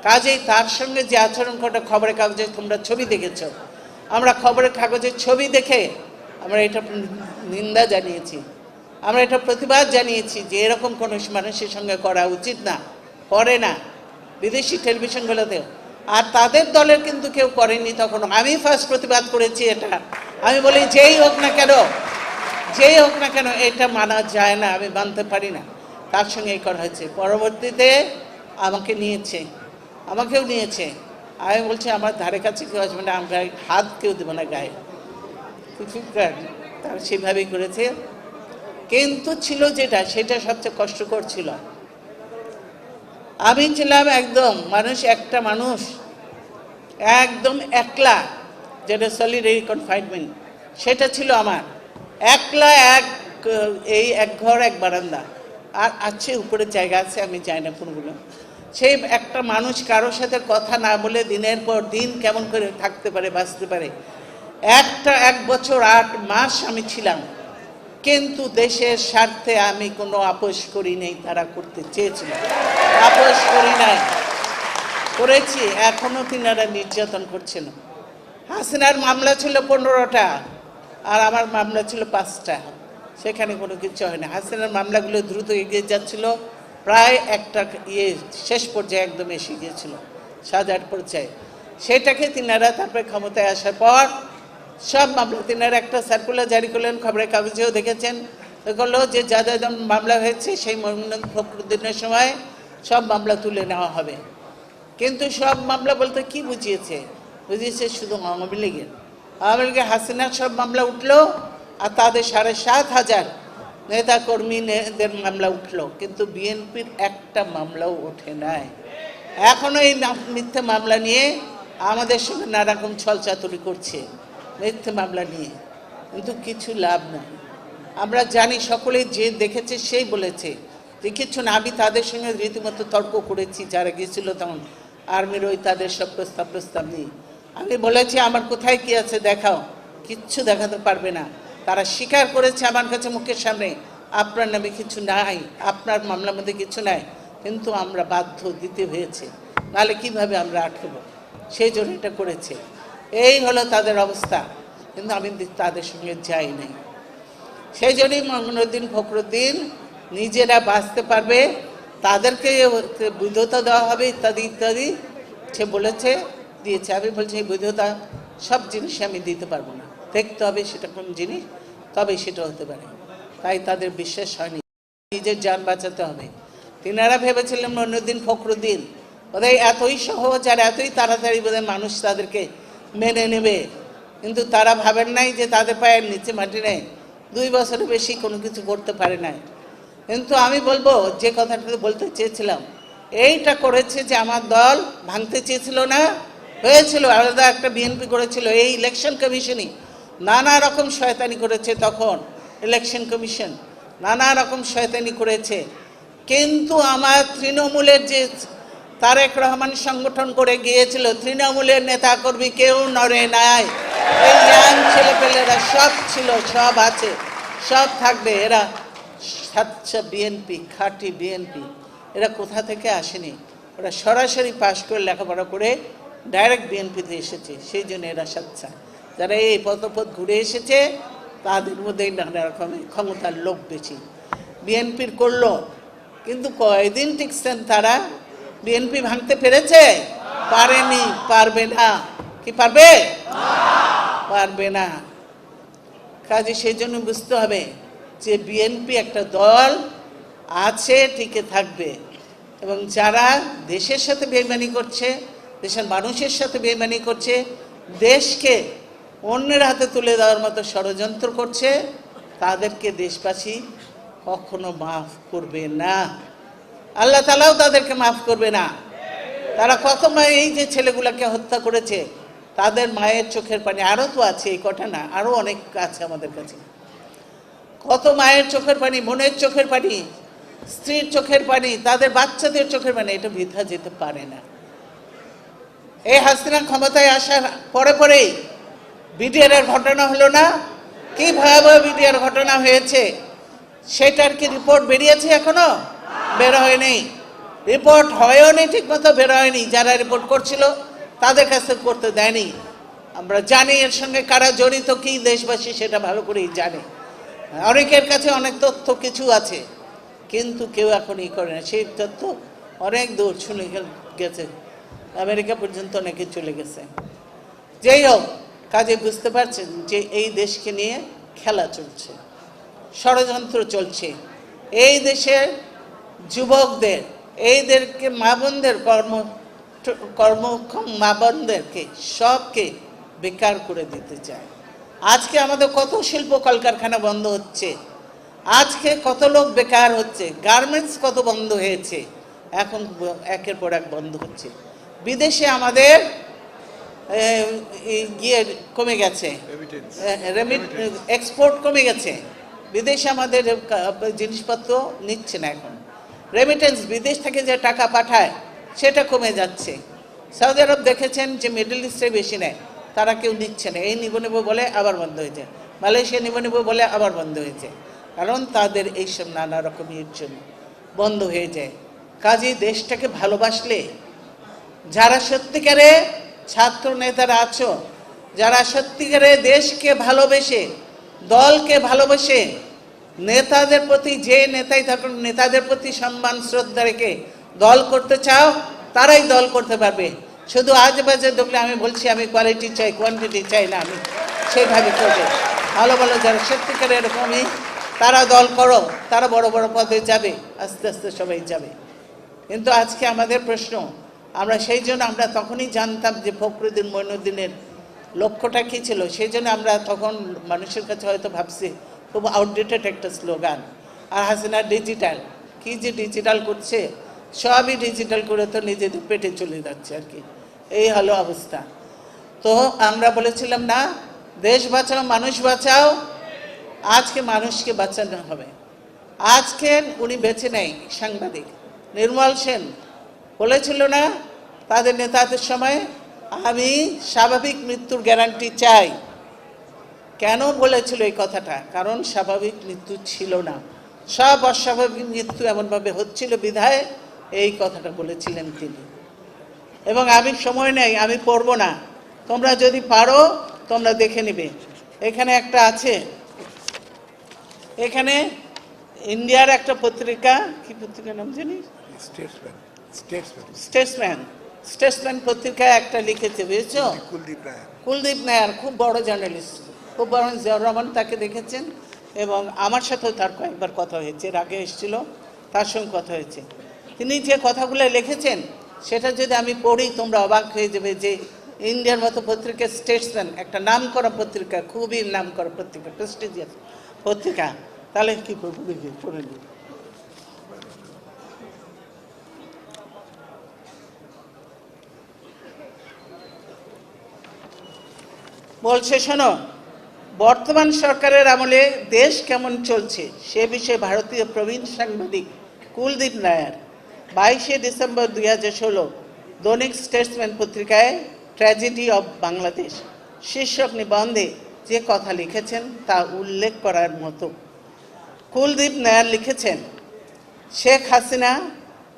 কাজেই তার সঙ্গে যে আচরণ করা খবরের কাগজে তোমরা ছবি দেখেছ, আমরা খবরের কাগজের ছবি দেখে আমরা এটা নিন্দা জানিয়েছি, আমরা এটা প্রতিবাদ জানিয়েছি যে এরকম কোনো মানুষের সঙ্গে করা উচিত না, করে না বিদেশি টেলিভিশনগুলোতেও। আর তাদের দলের কিন্তু কেউ করেনি তখন, আমি ফার্স্ট প্রতিবাদ করেছি এটা। আমি বলি যেই হোক না কেন এটা মানা যায় না, আমি মানতে পারি না। তার সঙ্গে এই করা হয়েছে। পরবর্তীতে আমাকেও নিয়েছে। আমি বলছি আমার ধারে কাছে কেউ আসবে না, আমরা হাত কেউ দেবো না গায়ে, তারা সেভাবেই করেছে। কিন্তু ছিল সেটা সবচেয়ে কষ্টকর ছিল। আমি ছিলাম একটা মানুষ একদম একলা, যেটা সলিডারি কনফাইনমেন্ট, সেটা ছিল আমার একলা, এক ঘর এক বারান্দা, আর আছে উপরে জায়গা আছে, আমি যাই না কোনগুলো। সেই একটা মানুষ কারোর সাথে কথা না বলে দিনের পর দিন কেমন করে থাকতে পারে, বাঁচতে পারে। 1 বছর 8 মাস আমি ছিলাম, কিন্তু দেশের স্বার্থে আমি কোনো আপোষ করি নাই। তারা করতে চেয়েছিল, আপোষ করি নাই, করেছি। এখনো তিনারা নির্যাতন করছেন। হাসিনার মামলা ছিল 15টা, আর আমার মামলা ছিল 5টা, সেখানে কোনো কিছু হয় না। হাসিনার মামলাগুলো দ্রুত এগিয়ে যাচ্ছিল, প্রায় একটা শেষ পর্যায়ে একদম এসে গিয়েছিল, সাজার পর্যায়ে। সেটাকে তিনারা তারপরে ক্ষমতায় আসার পর সব মামলা, তিনারা একটা সার্কুলার জারি করলেন, খবরের কাগজেও দেখেছেন, বললো যে যা মামলা হয়েছে সেই ফখরুদ্দিনের সময় সব মামলা তুলে নেওয়া হবে। কিন্তু সব মামলা বলতে কি বুঝিয়েছে শুধু আওয়ামী লীগের হাসিনার সব মামলা উঠলো, আর তাদের 7,500 নেতা কর্মীদের মামলা উঠলো, কিন্তু বিএনপির একটা মামলাও ওঠে নাই। এখনো এই মিথ্যে মামলা নিয়ে আমাদের সঙ্গে নানারকম ছলচাতুরি করছে, মিথ্যে মামলা নিয়ে, কিন্তু কিছু লাভ নাই। আমরা জানি, সকলেই যে দেখেছে সেই বলেছে যে কিছু না। আমি তাদের সঙ্গে রীতিমতো তর্ক করেছি, যারা গিয়েছিল তখন আর্মির তাদের সব প্রস্তাব নিয়ে আমি বলেছি আমার কোথায় কি আছে দেখাও, কিচ্ছু দেখাতে পারবে না। তারা স্বীকার করেছে আমার কাছে মুখের সামনে, আপনার নামে কিছু নাই, আপনার মামলার মধ্যে কিছু নাই, কিন্তু আমরা বাধ্য দিতে হয়েছে, নাহলে কিভাবে আমরা আটকব, সেই জন্য এটা করেছে। এই হলো তাদের অবস্থা, কিন্তু আমি তাদের সঙ্গে যাই নাই। সেই জন্যই মঈনুদ্দিন ফখরুদ্দিন নিজেরা বাঁচতে পারবে, তাদেরকে বৈধতা দেওয়া হবে ইত্যাদি ইত্যাদি সে বলেছে, দিয়েছে। আমি বলছি এই বৈধতা সব জিনিসে আমি দিতে পারবো না, দেখতে হবে সেটা কোন জিনিস, তবে সেটা হতে পারে। তাই তাদের বিশ্বাস হয়নি, নিজের জান বাঁচাতে হবে। তিনারা ভেবেছিলেন মঈনুদ্দিন ফখরুদ্দিন বোধহয় এতই সহজ আর এতই তাড়াতাড়ি বোধহয় মানুষ তাদেরকে মেনে নেবে, কিন্তু তারা ভাবেন নাই যে তাদের পায়ের নিচে মাটি নেই, 2 বছরের বেশি কোনো কিছু করতে পারে নাই। কিন্তু আমি বলবো যে কথাটা বলতে চেয়েছিলাম, এইটা করেছে যে আমার দল ভাঙতে চেয়েছিল না, হয়েছিল আলাদা একটা বিএনপি করেছিল, এই ইলেকশন কমিশনই নানা রকম শয়তানি করেছে। তখন ইলেকশন কমিশন নানা রকম শয়তানি করেছে, কিন্তু আমার তৃণমূলের যে তারেক রহমান সংগঠন করে গিয়েছিল, তৃণমূলের নেতা কর্মী কেউ নড়ে নাই। এই ইয়াং ছেলেপেলেরা সব ছিল, সব আছে, সব থাকবে। এরা সাচ্চা বিএনপি, খাঁটি বিএনপি। এরা কোথা থেকে আসেনি, ওরা সরাসরি পাশ করে লেখাপড়া করে ডাইরেক্ট বিএনপিতে এসেছে, সেই জন্য এরা সাচ্চা। যারা এই পথ ঘুরে এসেছে তাদের মধ্যেই নানা রকমের ক্ষমতার লোভ বেশি। বিএনপির করলো, কিন্তু কয়দিন টিকছেন তারা? বিএনপি ভাঙতে পেরেছে? পারেনি, পারবে না। কি পারবে? পারবে না। কাজে সেই জন্য বুঝতে হবে যে বিএনপি একটা দল আছে, টিকে থাকবে, এবং যারা দেশের সাথে বেইমানি করছে, দেশের মানুষের সাথে বেইমানি করছে, দেশকে অন্যের হাতে তুলে দেওয়ার মতো ষড়যন্ত্র করছে, তাদেরকে দেশবাসী কখনো মাফ করবে না। আল্লাহ তাআলাও তাদেরকে মাফ করবে না। তারা কত মায়ের, এই যে ছেলেগুলোকে হত্যা করেছে, তাদের মায়ের চোখের পানি, আরও তো আছে, এই কটা না, আরও অনেক আছে আমাদের কাছে। কত মায়ের চোখের পানি, বোনের চোখের পানি, স্ত্রীর চোখের পানি, তাদের বাচ্চাদের চোখের পানি, এটা বৃথা যেতে পারে না। এই হাসিনা ক্ষমতায় আসার পরে পরেই বিডিআর ঘটনা হলো না? কি ভয়াবহ বিডিআর ঘটনা হয়েছে, সেটার কি রিপোর্ট বেরিয়েছে? এখনো বের হয়নি। রিপোর্ট হয়ও নি, ঠিক মতো বের হয়নি। যারা রিপোর্ট করছিল তাদের কাছে করতে দেয়নি। আমরা জানি এর সঙ্গে কারা জড়িত, কি দেশবাসী সেটা ভালো করেই জানে। অনেকের কাছে অনেক তথ্য কিছু আছে, কিন্তু কেউ এখন ই করে না। সেই তথ্য অনেক দূর শুনে গেছে, আমেরিকা পর্যন্ত অনেকে চলে গেছে। যেই হোক, কাজে বুঝতে পারছেন যে এই দেশকে নিয়ে খেলা চলছে, ষড়যন্ত্র চলছে। এই দেশের যুবকদের, এইদেরকে মা বোনদের, কর্মক্ষম মা বোনদেরকে সবকে বেকার করে দিতে চায়। আজকে আমাদের কত শিল্প কলকারখানা বন্ধ হচ্ছে, আজকে কত লোক বেকার হচ্ছে, গার্মেন্টস কত বন্ধ হয়েছে, এখন একের পর এক বন্ধ হচ্ছে। বিদেশে আমাদের গিয়ে কমে গেছে, এক্সপোর্ট কমে গেছে। বিদেশে আমাদের জিনিসপত্র নিচ্ছে না এখন। রেমিটেন্স, বিদেশ থেকে যে টাকা পাঠায় সেটা কমে যাচ্ছে। সৌদি আরব দেখেছেন যে মিডল ইস্টে বেশি নেয়, তারা কেউ নিচ্ছে না। এই নিব বলে আবার বন্ধ হয়েছে, মালয়েশিয়া নিব বলে আবার বন্ধ হয়েছে, কারণ তাদের এইসব নানা রকমের জন্য বন্ধ হয়ে যায়। কাজেই দেশটাকে ভালোবাসলে, যারা সত্যিকারে ছাত্র নেতারা আছো, যারা সত্যিকারে দেশকে ভালোবেসে, দলকে ভালোবেসে, নেতাদের প্রতি, যে নেতাই থাকুন নেতাদের প্রতি সম্মান শ্রদ্ধা রেখে দল করতে চাও, তারাই দল করতে পারবে। শুধু আজ বাজে দেখলে আমি বলছি আমি কোয়ালিটি চাই, কোয়ান্টিটি চাই না, আমি সেইভাবে করবে। ভালো ভালো যারা সত্যিকারে এরকমই, তারা দল করো, তারা বড় বড় পদে যাবে, আস্তে আস্তে সবাই যাবে। কিন্তু আজকে আমাদের প্রশ্ন, আমরা সেই জন্য আমরা তখনই জানতাম যে ফখরুদ্দিন মঈনুদ্দিনের লক্ষ্যটা কী ছিল। সেই জন্য আমরা তখন মানুষের কাছে হয়তো ভাবছি খুব আউটডেটেড একটা স্লোগান। আর হাসিনা ডিজিটাল, কি যে ডিজিটাল করছে, সবই ডিজিটাল করে তো নিজেদের পেটে চলে যাচ্ছে আর কি, এই হলো অবস্থা। তো আমরা বলেছিলাম না, দেশ বাঁচাও মানুষ বাঁচাও, আজকে মানুষকে বাঁচানো হবে। আজকে উনি বেঁচে নেই, সাংবাদিক নির্মল সেন বলেছিল না তাদের নেতাদের সময়, আমি স্বাভাবিক মৃত্যুর গ্যারান্টি চাই। কেন বলেছিল এই কথাটা? কারণ স্বাভাবিক মৃত্যু ছিল না, সব অস্বাভাবিক মৃত্যু এমনভাবে হচ্ছিল বিধায় এই কথাটা বলেছিলেন তিনি। এবং আমি সময় নেই, আমি পড়ব না, তোমরা যদি পারো তোমরা দেখে নিবে। এখানে একটা আছে, এখানে ইন্ডিয়ার একটা পত্রিকা, কি পত্রিকার নাম জানিস? স্টেটসম্যান পত্রিকায় একটা লিখেছে, বুঝেছো? কুলদীপ নায়ার খুব বড় জার্নালিস্ট, খুব বড়। জিয়াউর রহমান তাকে দেখেছেন এবং আমার সাথেও তার কয়েকবার কথা হয়েছে, এর আগে এসেছিল, তার সঙ্গে কথা হয়েছে। তিনি যে কথাগুলো লিখেছেন সেটা যদি আমি পড়ি তোমরা অবাক হয়ে যাবে যে ইন্ডিয়ার মতো পত্রিকা, স্টেটসম্যান একটা নাম করা পত্রিকা, খুবই নাম করা পত্রিকা, প্রেস্টিজিয়াস পত্রিকা, তাহলে কি করবো দেখি পড়ে নিই। বলছে, শোনো, বর্তমান সরকারের আমলে দেশ কেমন চলছে সে বিষয়ে ভারতীয় প্রবীণ সাংবাদিক কুলদীপ নায়ার 22শে ডিসেম্বর 2016 দৈনিক স্টেটসম্যান পত্রিকায় ট্র্যাজেডি অব বাংলাদেশ শীর্ষক নিবন্ধে যে কথা লিখেছেন তা উল্লেখ করার মতো। কুলদীপ নায়ার লিখেছেন, শেখ হাসিনা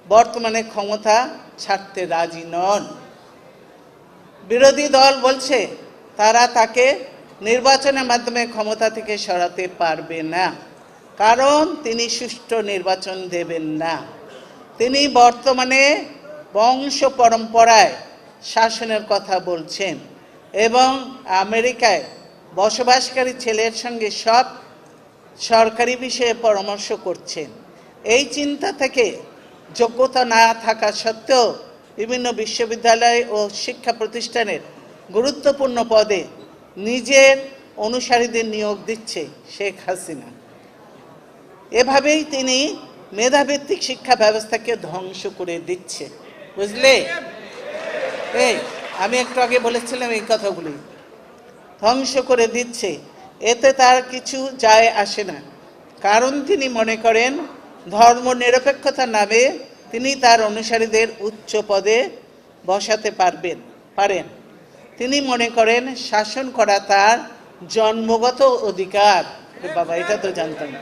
বর্তমানে ক্ষমতা ছাড়তে রাজি নন। বিরোধী দল বলছে তারা তাকে নির্বাচনের মাধ্যমে ক্ষমতা থেকে সরাতে পারবে না, কারণ তিনি সুষ্ঠু নির্বাচন দেবেন না। তিনি বর্তমানে বংশ পরম্পরায় শাসনের কথা বলছেন এবং আমেরিকায় বসবাসকারী ছেলের সঙ্গে সব সরকারি বিষয়ে পরামর্শ করছেন। এই চিন্তা থেকে যোগ্যতা না থাকা সত্ত্বেও বিভিন্ন বিশ্ববিদ্যালয় ও শিক্ষা প্রতিষ্ঠানের গুরুত্বপূর্ণ পদে নিজের অনুসারীদের নিয়োগ দিচ্ছে শেখ হাসিনা। এভাবেই তিনি মেধাভিত্তিক শিক্ষা ব্যবস্থাকে ধ্বংস করে দিচ্ছে। বুঝলে? এই আমি একটু আগে বলেছিলাম এই কথাগুলি ধ্বংস করে দিচ্ছে। এতে তার কিছু যায় আসে না, কারণ তিনি মনে করেন ধর্ম নিরপেক্ষতার নামে তিনি তার অনুসারীদের উচ্চ পদে বসাতে পারেন। তিনি মনে করেন শাসন করা তার জন্মগত অধিকার। বাবা, এটা তো জানতাম না।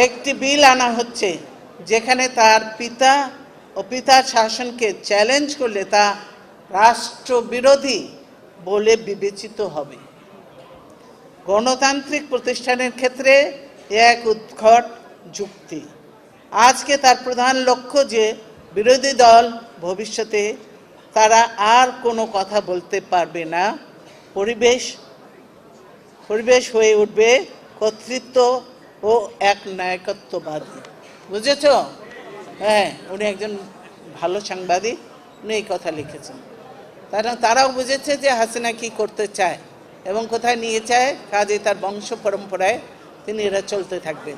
একটি বিল আনা হচ্ছে যেখানে তার পিতা ও পিতার শাসনকে চ্যালেঞ্জ করলে তা রাষ্ট্রবিরোধী বলে বিবেচিত হবে। গণতান্ত্রিক প্রতিষ্ঠানের ক্ষেত্রে এক উদ্ভট যুক্তি। আজকে তার প্রধান লক্ষ্য যে বিরোধী দল ভবিষ্যতে তারা আর কোনো কথা বলতে পারবে না, পরিবেশ হয়ে উঠবে কর্তৃত্ব ও এক নায়কত্ববাদী। বুঝেছ? হ্যাঁ, উনি একজন ভালো সাংবাদিক, উনি এই কথা লিখেছেন। তারাও বুঝেছে যে হাসিনা কি করতে চায় এবং কোথায় নিয়ে চায়, কাজে তার বংশ পরম্পরায় তিনি এরা চলতে থাকবেন।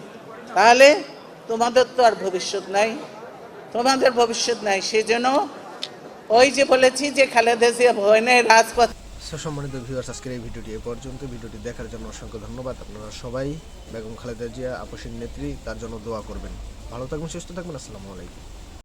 তাহলে তোমাদের তো আর ভবিষ্যৎ নাই, তোমাদের ভবিষ্যৎ নাই। সেজন্য ওই যে বলেছি যে খালেদা জিয়া ভয় নেই রাজপথ। সম্মানিত ভিউয়ার্স, আজকের এই ভিডিওটি এ পর্যন্ত। ভিডিওটি দেখার জন্য অসংখ্য ধন্যবাদ। আপনারা সবাই বেগম খালেদা জিয়া আপসীর নেত্রী, তার জন্য দোয়া করবেন। ভালো থাকবেন, সুস্থ থাকবেন। আসসালামু আলাইকুম।